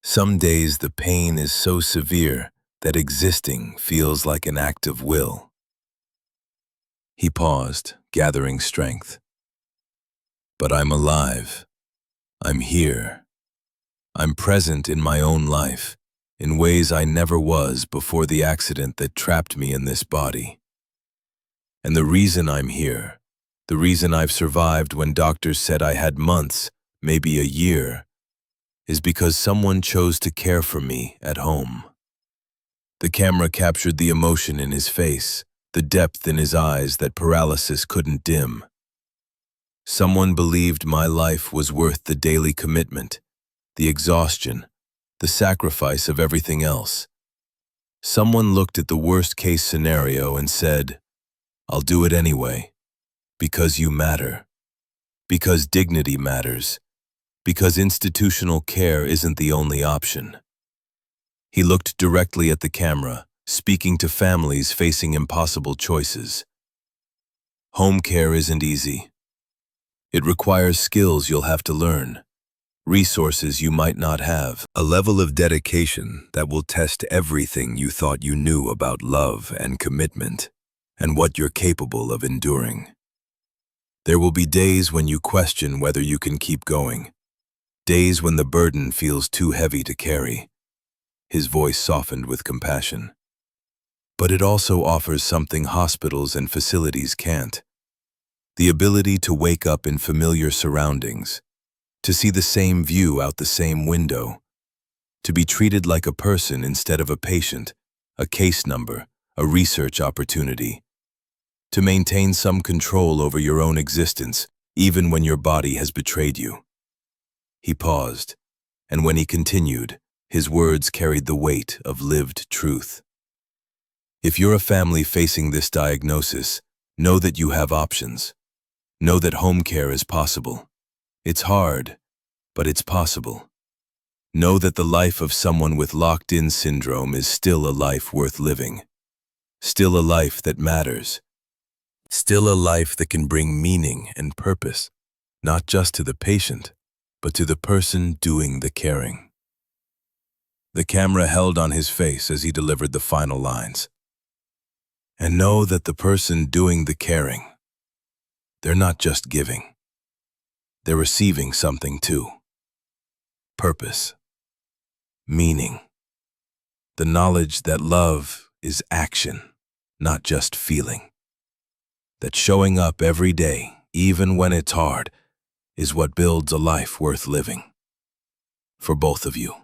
Some days the pain is so severe that existing feels like an act of will. He paused, gathering strength. But I'm alive. I'm here. I'm present in my own life, in ways I never was before the accident that trapped me in this body. And the reason I'm here, the reason I've survived when doctors said I had months, maybe a year, is because someone chose to care for me at home. The camera captured the emotion in his face, the depth in his eyes that paralysis couldn't dim. Someone believed my life was worth the daily commitment, the exhaustion, the sacrifice of everything else. Someone looked at the worst-case scenario and said, "I'll do it anyway, because you matter, because dignity matters, because institutional care isn't the only option." He looked directly at the camera, speaking to families facing impossible choices. Home care isn't easy. It requires skills you'll have to learn, resources you might not have, A level of dedication that will test everything you thought you knew about love and commitment, and what you're capable of enduring. There will be days when you question whether you can keep going, days when the burden feels too heavy to carry. His voice softened with compassion. But it also offers something hospitals and facilities can't: the ability to wake up in familiar surroundings, to see the same view out the same window, to be treated like a person instead of a patient, a case number, a research opportunity, to maintain some control over your own existence, even when your body has betrayed you. He paused, and when he continued, his words carried the weight of lived truth. If you're a family facing this diagnosis, know that you have options. Know that home care is possible. It's hard, but it's possible. Know that the life of someone with locked-in syndrome is still a life worth living. Still a life that matters. Still a life that can bring meaning and purpose, not just to the patient, but to the person doing the caring. The camera held on his face as he delivered the final lines. And know that the person doing the caring, they're not just giving. They're receiving something too. Purpose. Meaning. The knowledge that love is action, not just feeling. That showing up every day, even when it's hard, is what builds a life worth living. For both of you.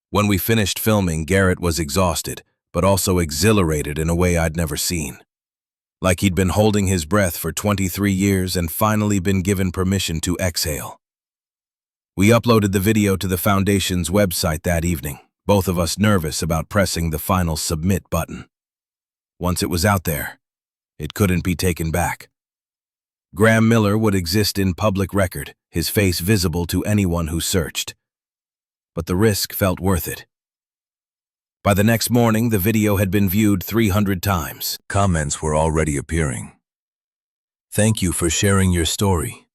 When we finished filming, Garrett was exhausted, but also exhilarated in a way I'd never seen. Like he'd been holding his breath for 23 years and finally been given permission to exhale. We uploaded the video to the Foundation's website that evening, both of us nervous about pressing the final submit button. Once it was out there, it couldn't be taken back. Graham Miller would exist in public record, his face visible to anyone who searched. But the risk felt worth it. By the next morning, the video had been viewed 300 times. Comments were already appearing. "Thank you for sharing your story.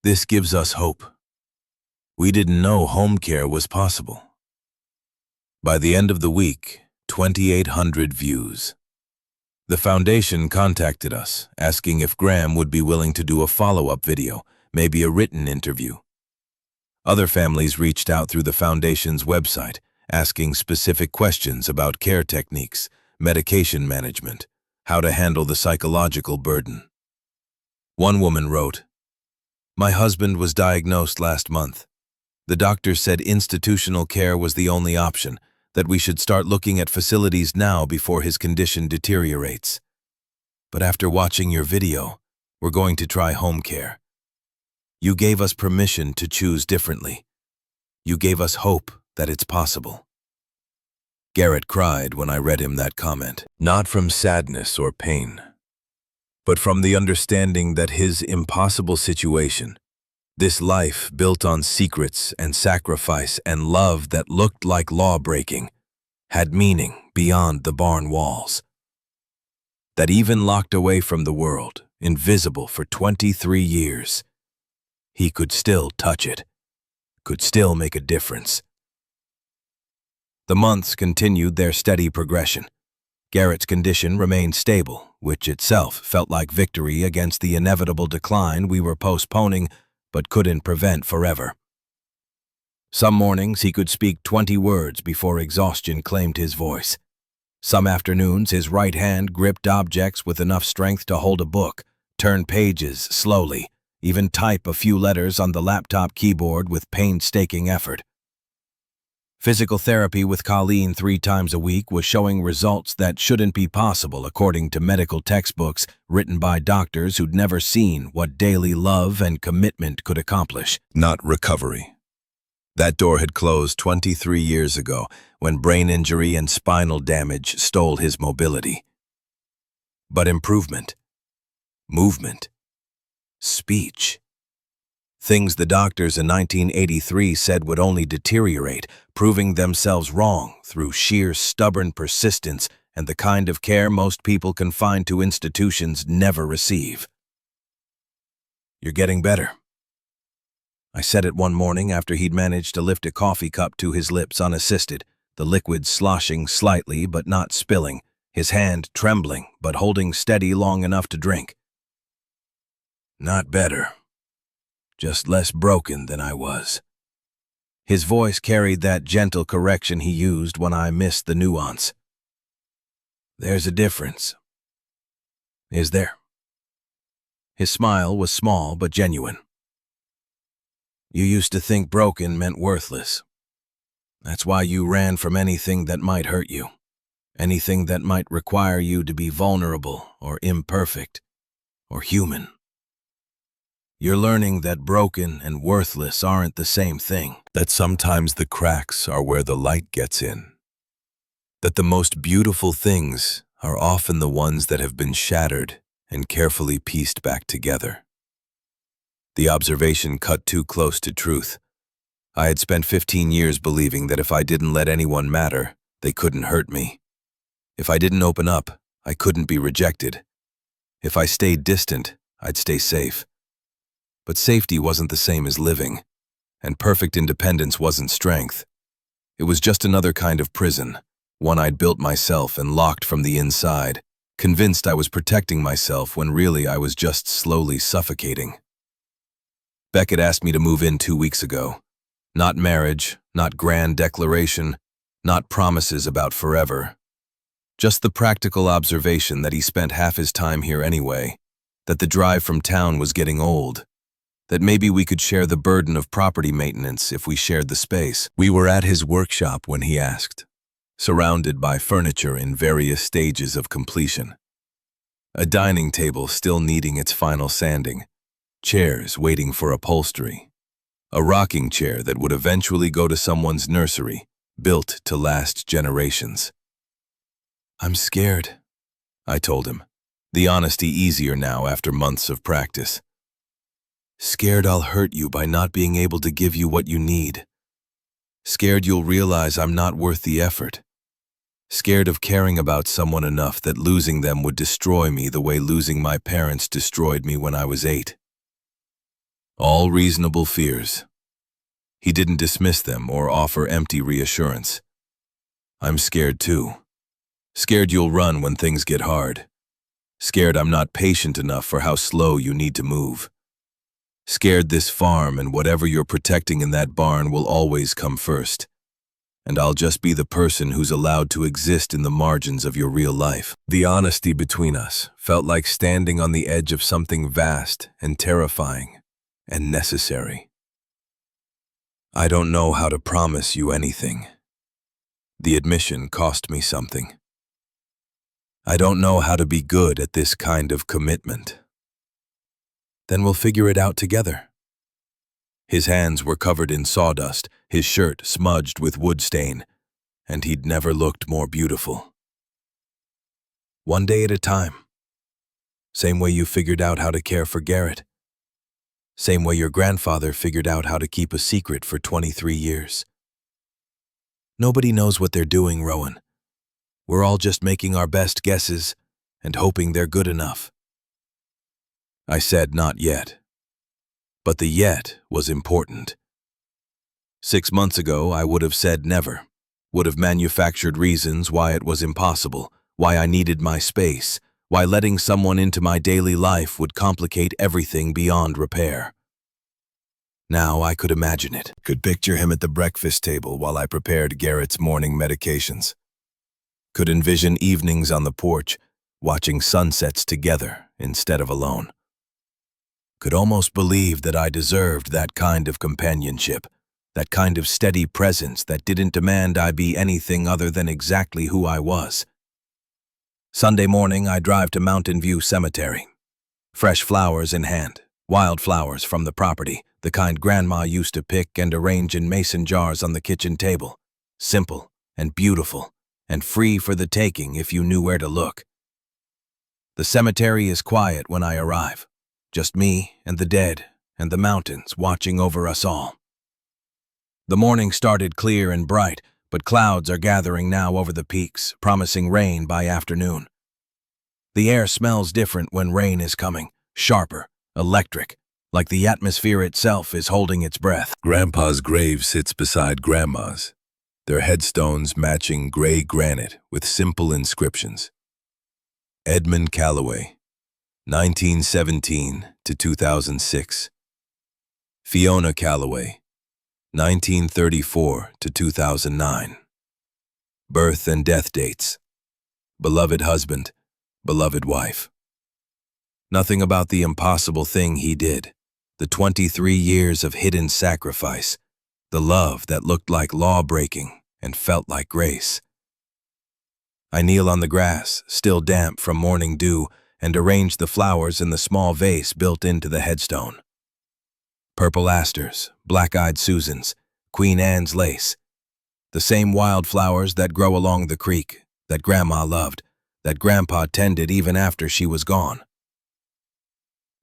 This gives us hope. We didn't know home care was possible." By the end of the week, 2,800 views. The Foundation contacted us, asking if Graham would be willing to do a follow-up video, maybe a written interview. Other families reached out through the Foundation's website, asking specific questions about care techniques, medication management, how to handle the psychological burden. One woman wrote, "My husband was diagnosed last month. The doctor said institutional care was the only option, that we should start looking at facilities now before his condition deteriorates. But after watching your video, we're going to try home care. You gave us permission to choose differently. You gave us hope that it's possible." Garrett cried when I read him that comment, not from sadness or pain, but from the understanding that his impossible situation, this life built on secrets and sacrifice and love that looked like law-breaking, had meaning beyond the barn walls. That even locked away from the world, invisible for 23 years, he could still touch it, could still make a difference. The months continued their steady progression. Garrett's condition remained stable, which itself felt like victory against the inevitable decline we were postponing but couldn't prevent forever. Some mornings he could speak 20 words before exhaustion claimed his voice. Some afternoons his right hand gripped objects with enough strength to hold a book, turn pages slowly, even type a few letters on the laptop keyboard with painstaking effort. Physical therapy with Colleen 3 times a week was showing results that shouldn't be possible according to medical textbooks written by doctors who'd never seen what daily love and commitment could accomplish. Not recovery. That door had closed 23 years ago when brain injury and spinal damage stole his mobility. But improvement, movement, speech, things the doctors in 1983 said would only deteriorate, proving themselves wrong through sheer stubborn persistence and the kind of care most people confined to institutions never receive. "You're getting better," I said it one morning after he'd managed to lift a coffee cup to his lips unassisted, the liquid sloshing slightly but not spilling, his hand trembling but holding steady long enough to drink. "Not better. Just less broken than I was." His voice carried that gentle correction he used when I missed the nuance. "There's a difference." "Is there?" His smile was small but genuine. "You used to think broken meant worthless. That's why you ran from anything that might hurt you, anything that might require you to be vulnerable or imperfect or human. You're learning that broken and worthless aren't the same thing, that sometimes the cracks are where the light gets in, that the most beautiful things are often the ones that have been shattered and carefully pieced back together." The observation cut too close to truth. I had spent 15 years believing that if I didn't let anyone matter, they couldn't hurt me. If I didn't open up, I couldn't be rejected. If I stayed distant, I'd stay safe. But safety wasn't the same as living, and perfect independence wasn't strength. It was just another kind of prison, one I'd built myself and locked from the inside, convinced I was protecting myself when really I was just slowly suffocating. Beckett asked me to move in 2 weeks ago. Not marriage, not grand declaration, not promises about forever. Just the practical observation that he spent half his time here anyway, that the drive from town was getting old, that maybe we could share the burden of property maintenance if we shared the space. We were at his workshop when he asked, surrounded by furniture in various stages of completion. A dining table still needing its final sanding, chairs waiting for upholstery, a rocking chair that would eventually go to someone's nursery, built to last generations. "I'm scared," I told him, the honesty easier now after months of practice. "Scared I'll hurt you by not being able to give you what you need. Scared you'll realize I'm not worth the effort. Scared of caring about someone enough that losing them would destroy me the way losing my parents destroyed me when I was 8. All reasonable fears. He didn't dismiss them or offer empty reassurance. "I'm scared too. Scared you'll run when things get hard. Scared I'm not patient enough for how slow you need to move. Scared this farm and whatever you're protecting in that barn will always come first. And I'll just be the person who's allowed to exist in the margins of your real life." The honesty between us felt like standing on the edge of something vast and terrifying and necessary. "I don't know how to promise you anything." The admission cost me something. "I don't know how to be good at this kind of commitment." "Then we'll figure it out together." His hands were covered in sawdust, his shirt smudged with wood stain, and he'd never looked more beautiful. "One day at a time. Same way you figured out how to care for Garrett. Same way your grandfather figured out how to keep a secret for 23 years. Nobody knows what they're doing, Rowan. We're all just making our best guesses and hoping they're good enough." I said not yet. But the yet was important. 6 months ago, I would have said never, would have manufactured reasons why it was impossible, why I needed my space, why letting someone into my daily life would complicate everything beyond repair. Now I could imagine it, could picture him at the breakfast table while I prepared Garrett's morning medications. Could envision evenings on the porch, watching sunsets together instead of alone. Could almost believe that I deserved that kind of companionship, that kind of steady presence that didn't demand I be anything other than exactly who I was. Sunday morning, I drive to Mountain View Cemetery. Fresh flowers in hand, wildflowers from the property, the kind Grandma used to pick and arrange in mason jars on the kitchen table. Simple and beautiful and free for the taking if you knew where to look. The cemetery is quiet when I arrive. Just me and the dead and the mountains watching over us all. The morning started clear and bright, but clouds are gathering now over the peaks, promising rain by afternoon. The air smells different when rain is coming, sharper, electric, like the atmosphere itself is holding its breath. Grandpa's grave sits beside Grandma's, their headstones matching gray granite with simple inscriptions. Edmund Calloway, 1917 to 2006. Fiona Calloway, 1934 to 2009. Birth and death dates. Beloved husband, beloved wife. Nothing about the impossible thing he did, the 23 years of hidden sacrifice, the love that looked like law-breaking and felt like grace. I kneel on the grass, still damp from morning dew, and arrange the flowers in the small vase built into the headstone. Purple asters, black-eyed Susans, Queen Anne's lace. The same wildflowers that grow along the creek, that Grandma loved, that Grandpa tended even after she was gone.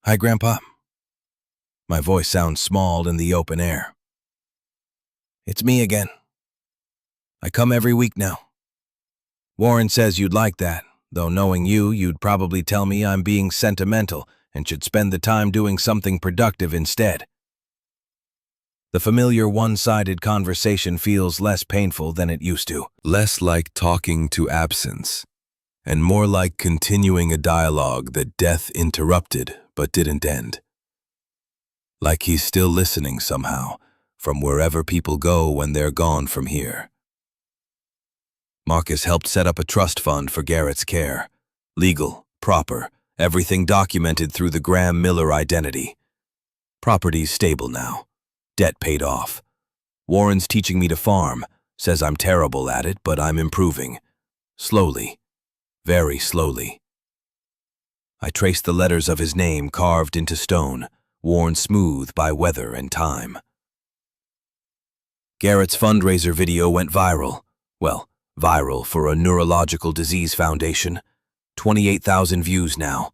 Hi, Grandpa. My voice sounds small in the open air. It's me again. I come every week now. Warren says you'd like that, though knowing you, you'd probably tell me I'm being sentimental and should spend the time doing something productive instead. The familiar one-sided conversation feels less painful than it used to. Less like talking to absence, and more like continuing a dialogue that death interrupted but didn't end. Like he's still listening somehow, from wherever people go when they're gone from here. Marcus helped set up a trust fund for Garrett's care. Legal, proper, everything documented through the Graham Miller identity. Property's stable now. Debt paid off. Warren's teaching me to farm, says I'm terrible at it, but I'm improving. Slowly. Very slowly. I trace the letters of his name carved into stone, worn smooth by weather and time. Garrett's fundraiser video went viral. Well, viral for a neurological disease foundation. 28,000 views now.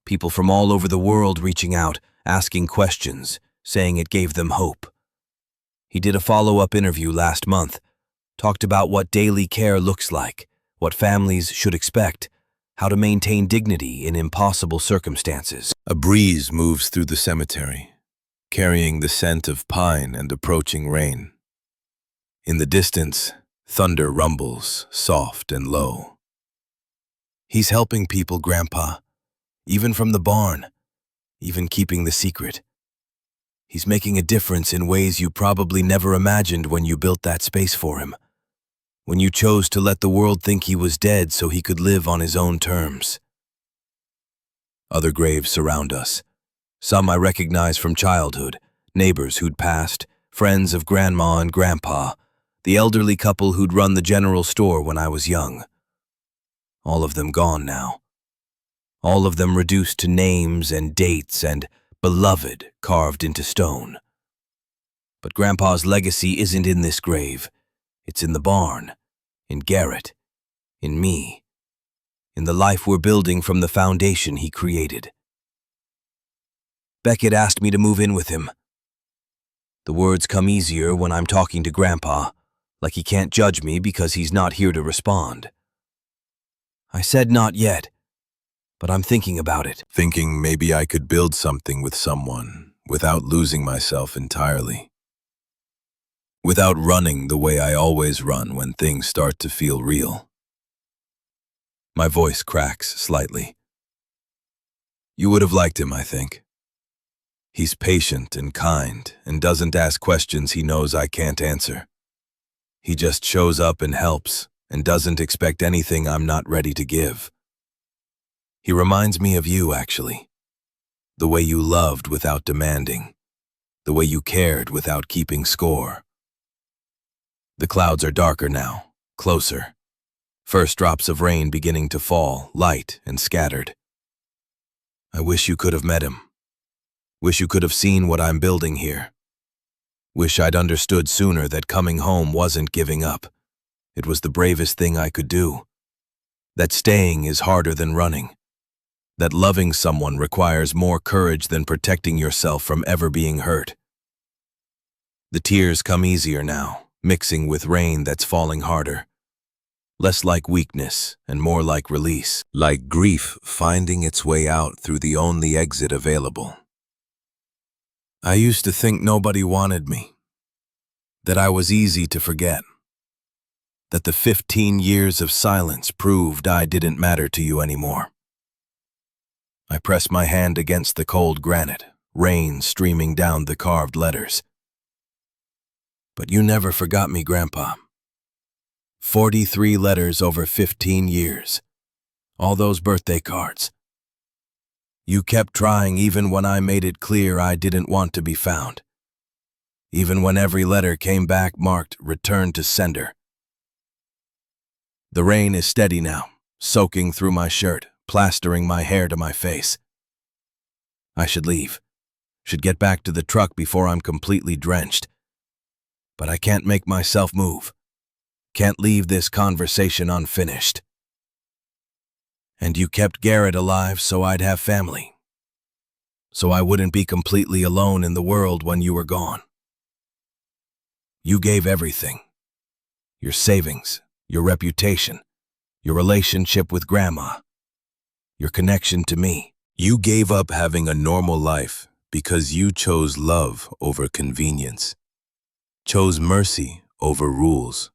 People from all over the world reaching out, asking questions, saying it gave them hope. He did a follow-up interview last month, talked about what daily care looks like, what families should expect, how to maintain dignity in impossible circumstances. A breeze moves through the cemetery, carrying the scent of pine and approaching rain. In the distance, thunder rumbles, soft and low. He's helping people, Grandpa, even from the barn, even keeping the secret. He's making a difference in ways you probably never imagined when you built that space for him, when you chose to let the world think he was dead so he could live on his own terms. Other graves surround us. Some I recognize from childhood, neighbors who'd passed, friends of Grandma and Grandpa, the elderly couple who'd run the general store when I was young. All of them gone now. All of them reduced to names and dates and beloved carved into stone. But Grandpa's legacy isn't in this grave. It's in the barn, in Garrett, in me, in the life we're building from the foundation he created. Beckett asked me to move in with him. The words come easier when I'm talking to Grandpa, like he can't judge me because he's not here to respond. I said not yet, but I'm thinking about it. Thinking maybe I could build something with someone without losing myself entirely. Without running the way I always run when things start to feel real. My voice cracks slightly. You would have liked him, I think. He's patient and kind and doesn't ask questions he knows I can't answer. He just shows up and helps and doesn't expect anything I'm not ready to give. He reminds me of you, actually. The way you loved without demanding. The way you cared without keeping score. The clouds are darker now, closer. First drops of rain beginning to fall, light and scattered. I wish you could have met him. Wish you could have seen what I'm building here. Wish I'd understood sooner that coming home wasn't giving up. It was the bravest thing I could do. That staying is harder than running. That loving someone requires more courage than protecting yourself from ever being hurt. The tears come easier now, mixing with rain that's falling harder. Less like weakness and more like release, like grief finding its way out through the only exit available. I used to think nobody wanted me, that I was easy to forget, that the 15 years of silence proved I didn't matter to you anymore. I pressed my hand against the cold granite, rain streaming down the carved letters. But you never forgot me, Grandpa. 43 letters over 15 years. All those birthday cards. You kept trying even when I made it clear I didn't want to be found. Even when every letter came back marked "Return to Sender." The rain is steady now, soaking through my shirt, plastering my hair to my face. I should leave. Should get back to the truck before I'm completely drenched. But I can't make myself move. Can't leave this conversation unfinished. And you kept Garrett alive so I'd have family. So I wouldn't be completely alone in the world when you were gone. You gave everything. Your savings, your reputation, your relationship with Grandma, your connection to me. You gave up having a normal life because you chose love over convenience, chose mercy over rules,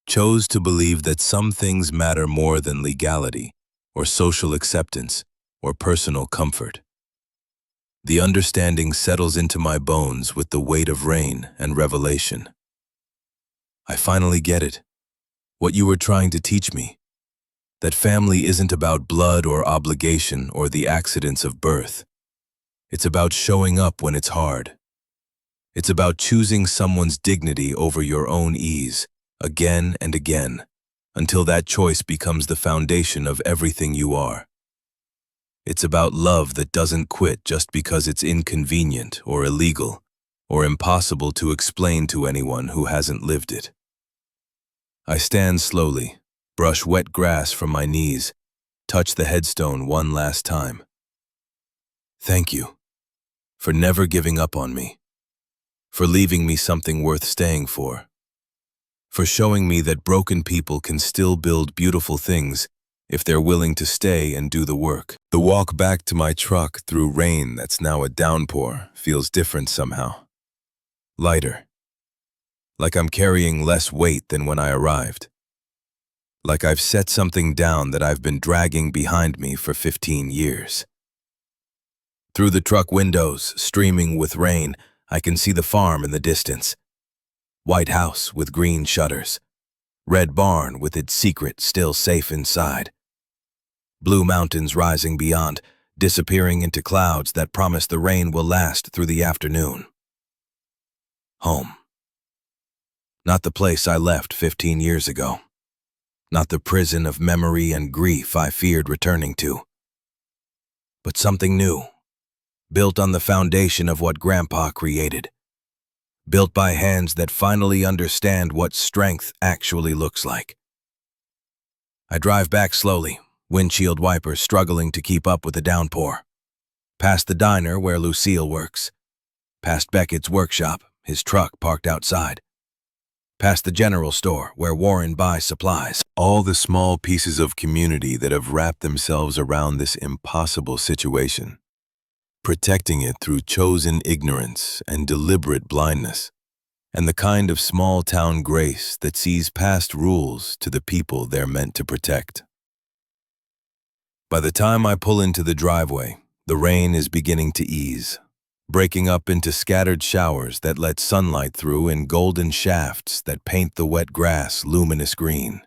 chose to believe that some things matter more than legality or social acceptance or personal comfort. The understanding settles into my bones with the weight of rain and revelation. I finally get it, what you were trying to teach me, that family isn't about blood or obligation or the accidents of birth. It's about showing up when it's hard. It's about choosing someone's dignity over your own ease, again and again, until that choice becomes the foundation of everything you are. It's about love that doesn't quit just because it's inconvenient or illegal or impossible to explain to anyone who hasn't lived it. I stand slowly, brush wet grass from my knees, touch the headstone one last time. Thank you for never giving up on me, for leaving me something worth staying for showing me that broken people can still build beautiful things if they're willing to stay and do the work. The walk back to my truck through rain that's now a downpour feels different somehow. Lighter. Like I'm carrying less weight than when I arrived. Like I've set something down that I've been dragging behind me for 15 years. Through the truck windows, streaming with rain, I can see the farm in the distance. White house with green shutters. Red barn with its secret still safe inside. Blue mountains rising beyond, disappearing into clouds that promise the rain will last through the afternoon. Home. Not the place I left 15 years ago. Not the prison of memory and grief I feared returning to. But something new, built on the foundation of what Grandpa created. Built by hands that finally understand what strength actually looks like. I drive back slowly, windshield wipers struggling to keep up with the downpour. Past the diner where Lucille works. Past Beckett's workshop, his truck parked outside. Past the general store where Warren buys supplies. All the small pieces of community that have wrapped themselves around this impossible situation. Protecting it through chosen ignorance and deliberate blindness, and the kind of small-town grace that sees past rules to the people they're meant to protect. By the time I pull into the driveway, the rain is beginning to ease, breaking up into scattered showers that let sunlight through in golden shafts that paint the wet grass luminous green.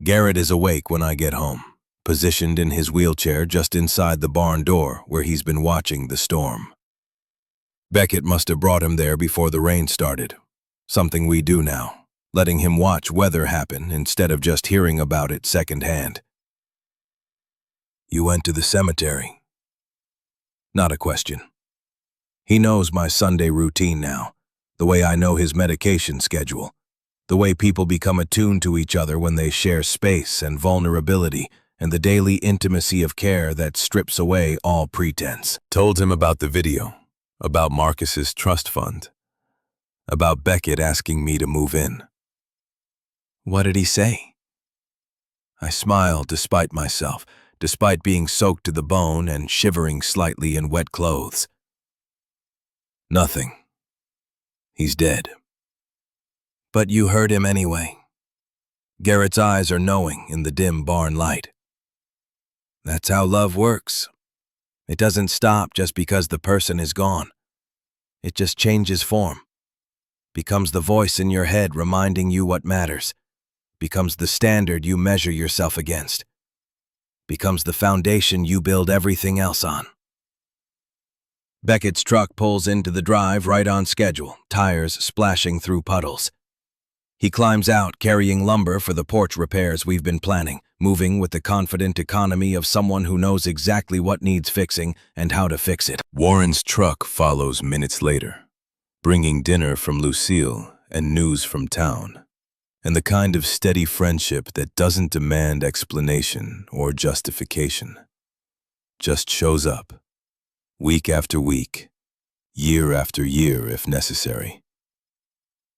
Garrett is awake when I get home, positioned in his wheelchair just inside the barn door where he's been watching the storm. Beckett must have brought him there before the rain started, something we do now, letting him watch weather happen instead of just hearing about it secondhand. You went to the cemetery. Not a question. He knows my Sunday routine now, the way I know his medication schedule, the way people become attuned to each other when they share space and vulnerability, and the daily intimacy of care that strips away all pretense. Told him about the video, about Marcus's trust fund, about Beckett asking me to move in. What did he say? I smiled despite myself, despite being soaked to the bone and shivering slightly in wet clothes. Nothing. He's dead. But you heard him anyway. Garrett's eyes are knowing in the dim barn light. That's how love works. It doesn't stop just because the person is gone. It just changes form. Becomes the voice in your head reminding you what matters. Becomes the standard you measure yourself against. Becomes the foundation you build everything else on. Beckett's truck pulls into the drive right on schedule, tires splashing through puddles. He climbs out, carrying lumber for the porch repairs we've been planning, moving with the confident economy of someone who knows exactly what needs fixing and how to fix it. Warren's truck follows minutes later, bringing dinner from Lucille and news from town, and the kind of steady friendship that doesn't demand explanation or justification. Just shows up, week after week, year after year if necessary.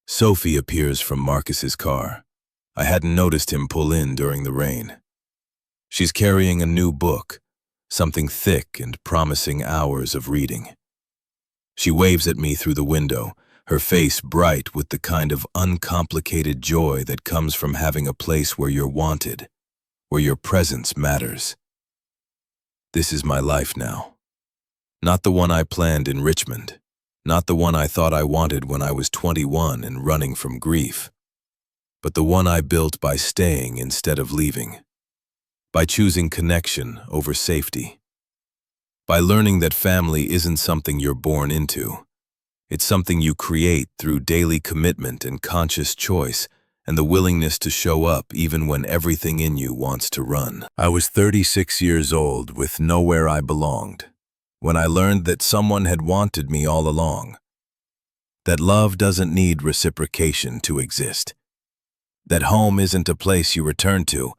Sophie appears from Marcus's car. I hadn't noticed him pull in during the rain. She's carrying a new book, something thick and promising hours of reading. She waves at me through the window, her face bright with the kind of uncomplicated joy that comes from having a place where you're wanted, where your presence matters. This is my life now. Not the one I planned in Richmond. Not the one I thought I wanted when I was 21 and running from grief, but the one I built by staying instead of leaving, by choosing connection over safety, by learning that family isn't something you're born into. It's something you create through daily commitment and conscious choice and the willingness to show up even when everything in you wants to run. I was 36 years old with nowhere I belonged, when I learned that someone had wanted me all along, that love doesn't need reciprocation to exist, that home isn't a place you return to,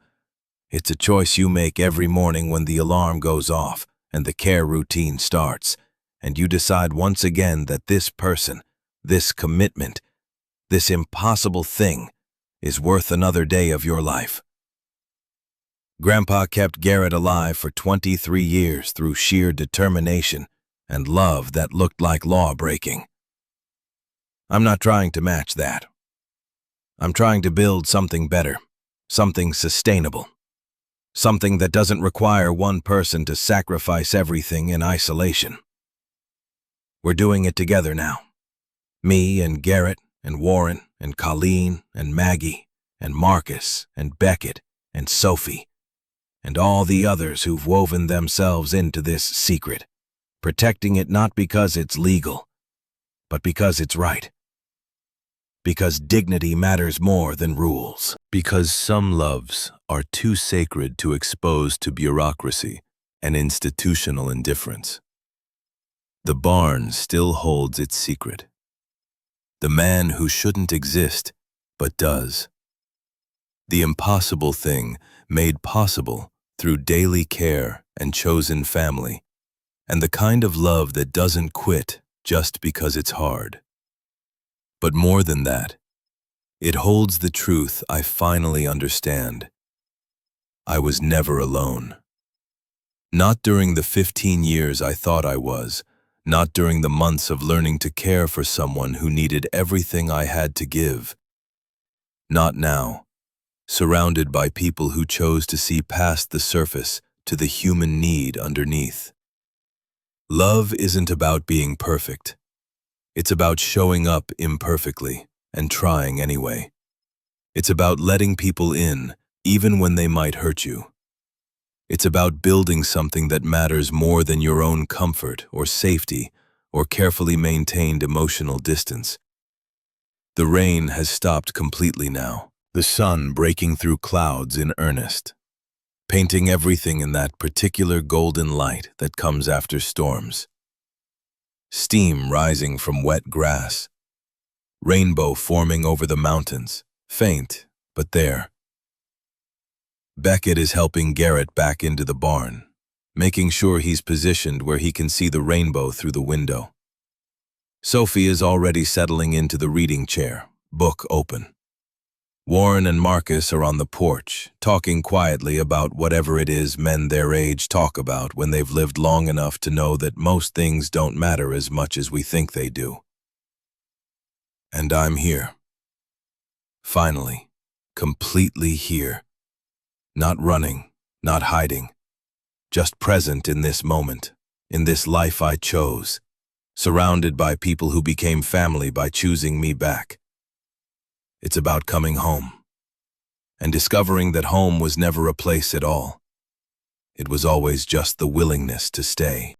it's a choice you make every morning when the alarm goes off and the care routine starts, and you decide once again that this person, this commitment, this impossible thing is worth another day of your life. Grandpa kept Garrett alive for 23 years through sheer determination and love that looked like law-breaking. I'm not trying to match that. I'm trying to build something better, something sustainable, something that doesn't require one person to sacrifice everything in isolation. We're doing it together now. Me and Garrett and Warren and Colleen and Maggie and Marcus and Beckett and Sophie, and all the others who've woven themselves into this secret, protecting it not because it's legal, but because it's right. Because dignity matters more than rules. Because some loves are too sacred to expose to bureaucracy and institutional indifference. The barn still holds its secret. The man who shouldn't exist, but does. The impossible thing made possible through daily care and chosen family, and the kind of love that doesn't quit just because it's hard. But more than that, it holds the truth I finally understand. I was never alone. Not during the 15 years I thought I was, not during the months of learning to care for someone who needed everything I had to give. Not now, surrounded by people who chose to see past the surface to the human need underneath. Love isn't about being perfect. It's about showing up imperfectly and trying anyway. It's about letting people in, even when they might hurt you. It's about building something that matters more than your own comfort or safety or carefully maintained emotional distance. The rain has stopped completely now, the sun breaking through clouds in earnest. painting everything in that particular golden light that comes after storms. Steam rising from wet grass, rainbow forming over the mountains, faint, but there. Beckett is helping Garrett back into the barn, making sure he's positioned where he can see the rainbow through the window. Sophie is already settling into the reading chair, book open. Warren and Marcus are on the porch, talking quietly about whatever it is men their age talk about when they've lived long enough to know that most things don't matter as much as we think they do. And I'm here. Finally, completely here. Not running, not hiding. Just present in this moment, in this life I chose, surrounded by people who became family by choosing me back. It's about coming home, and discovering that home was never a place at all. It was always just the willingness to stay.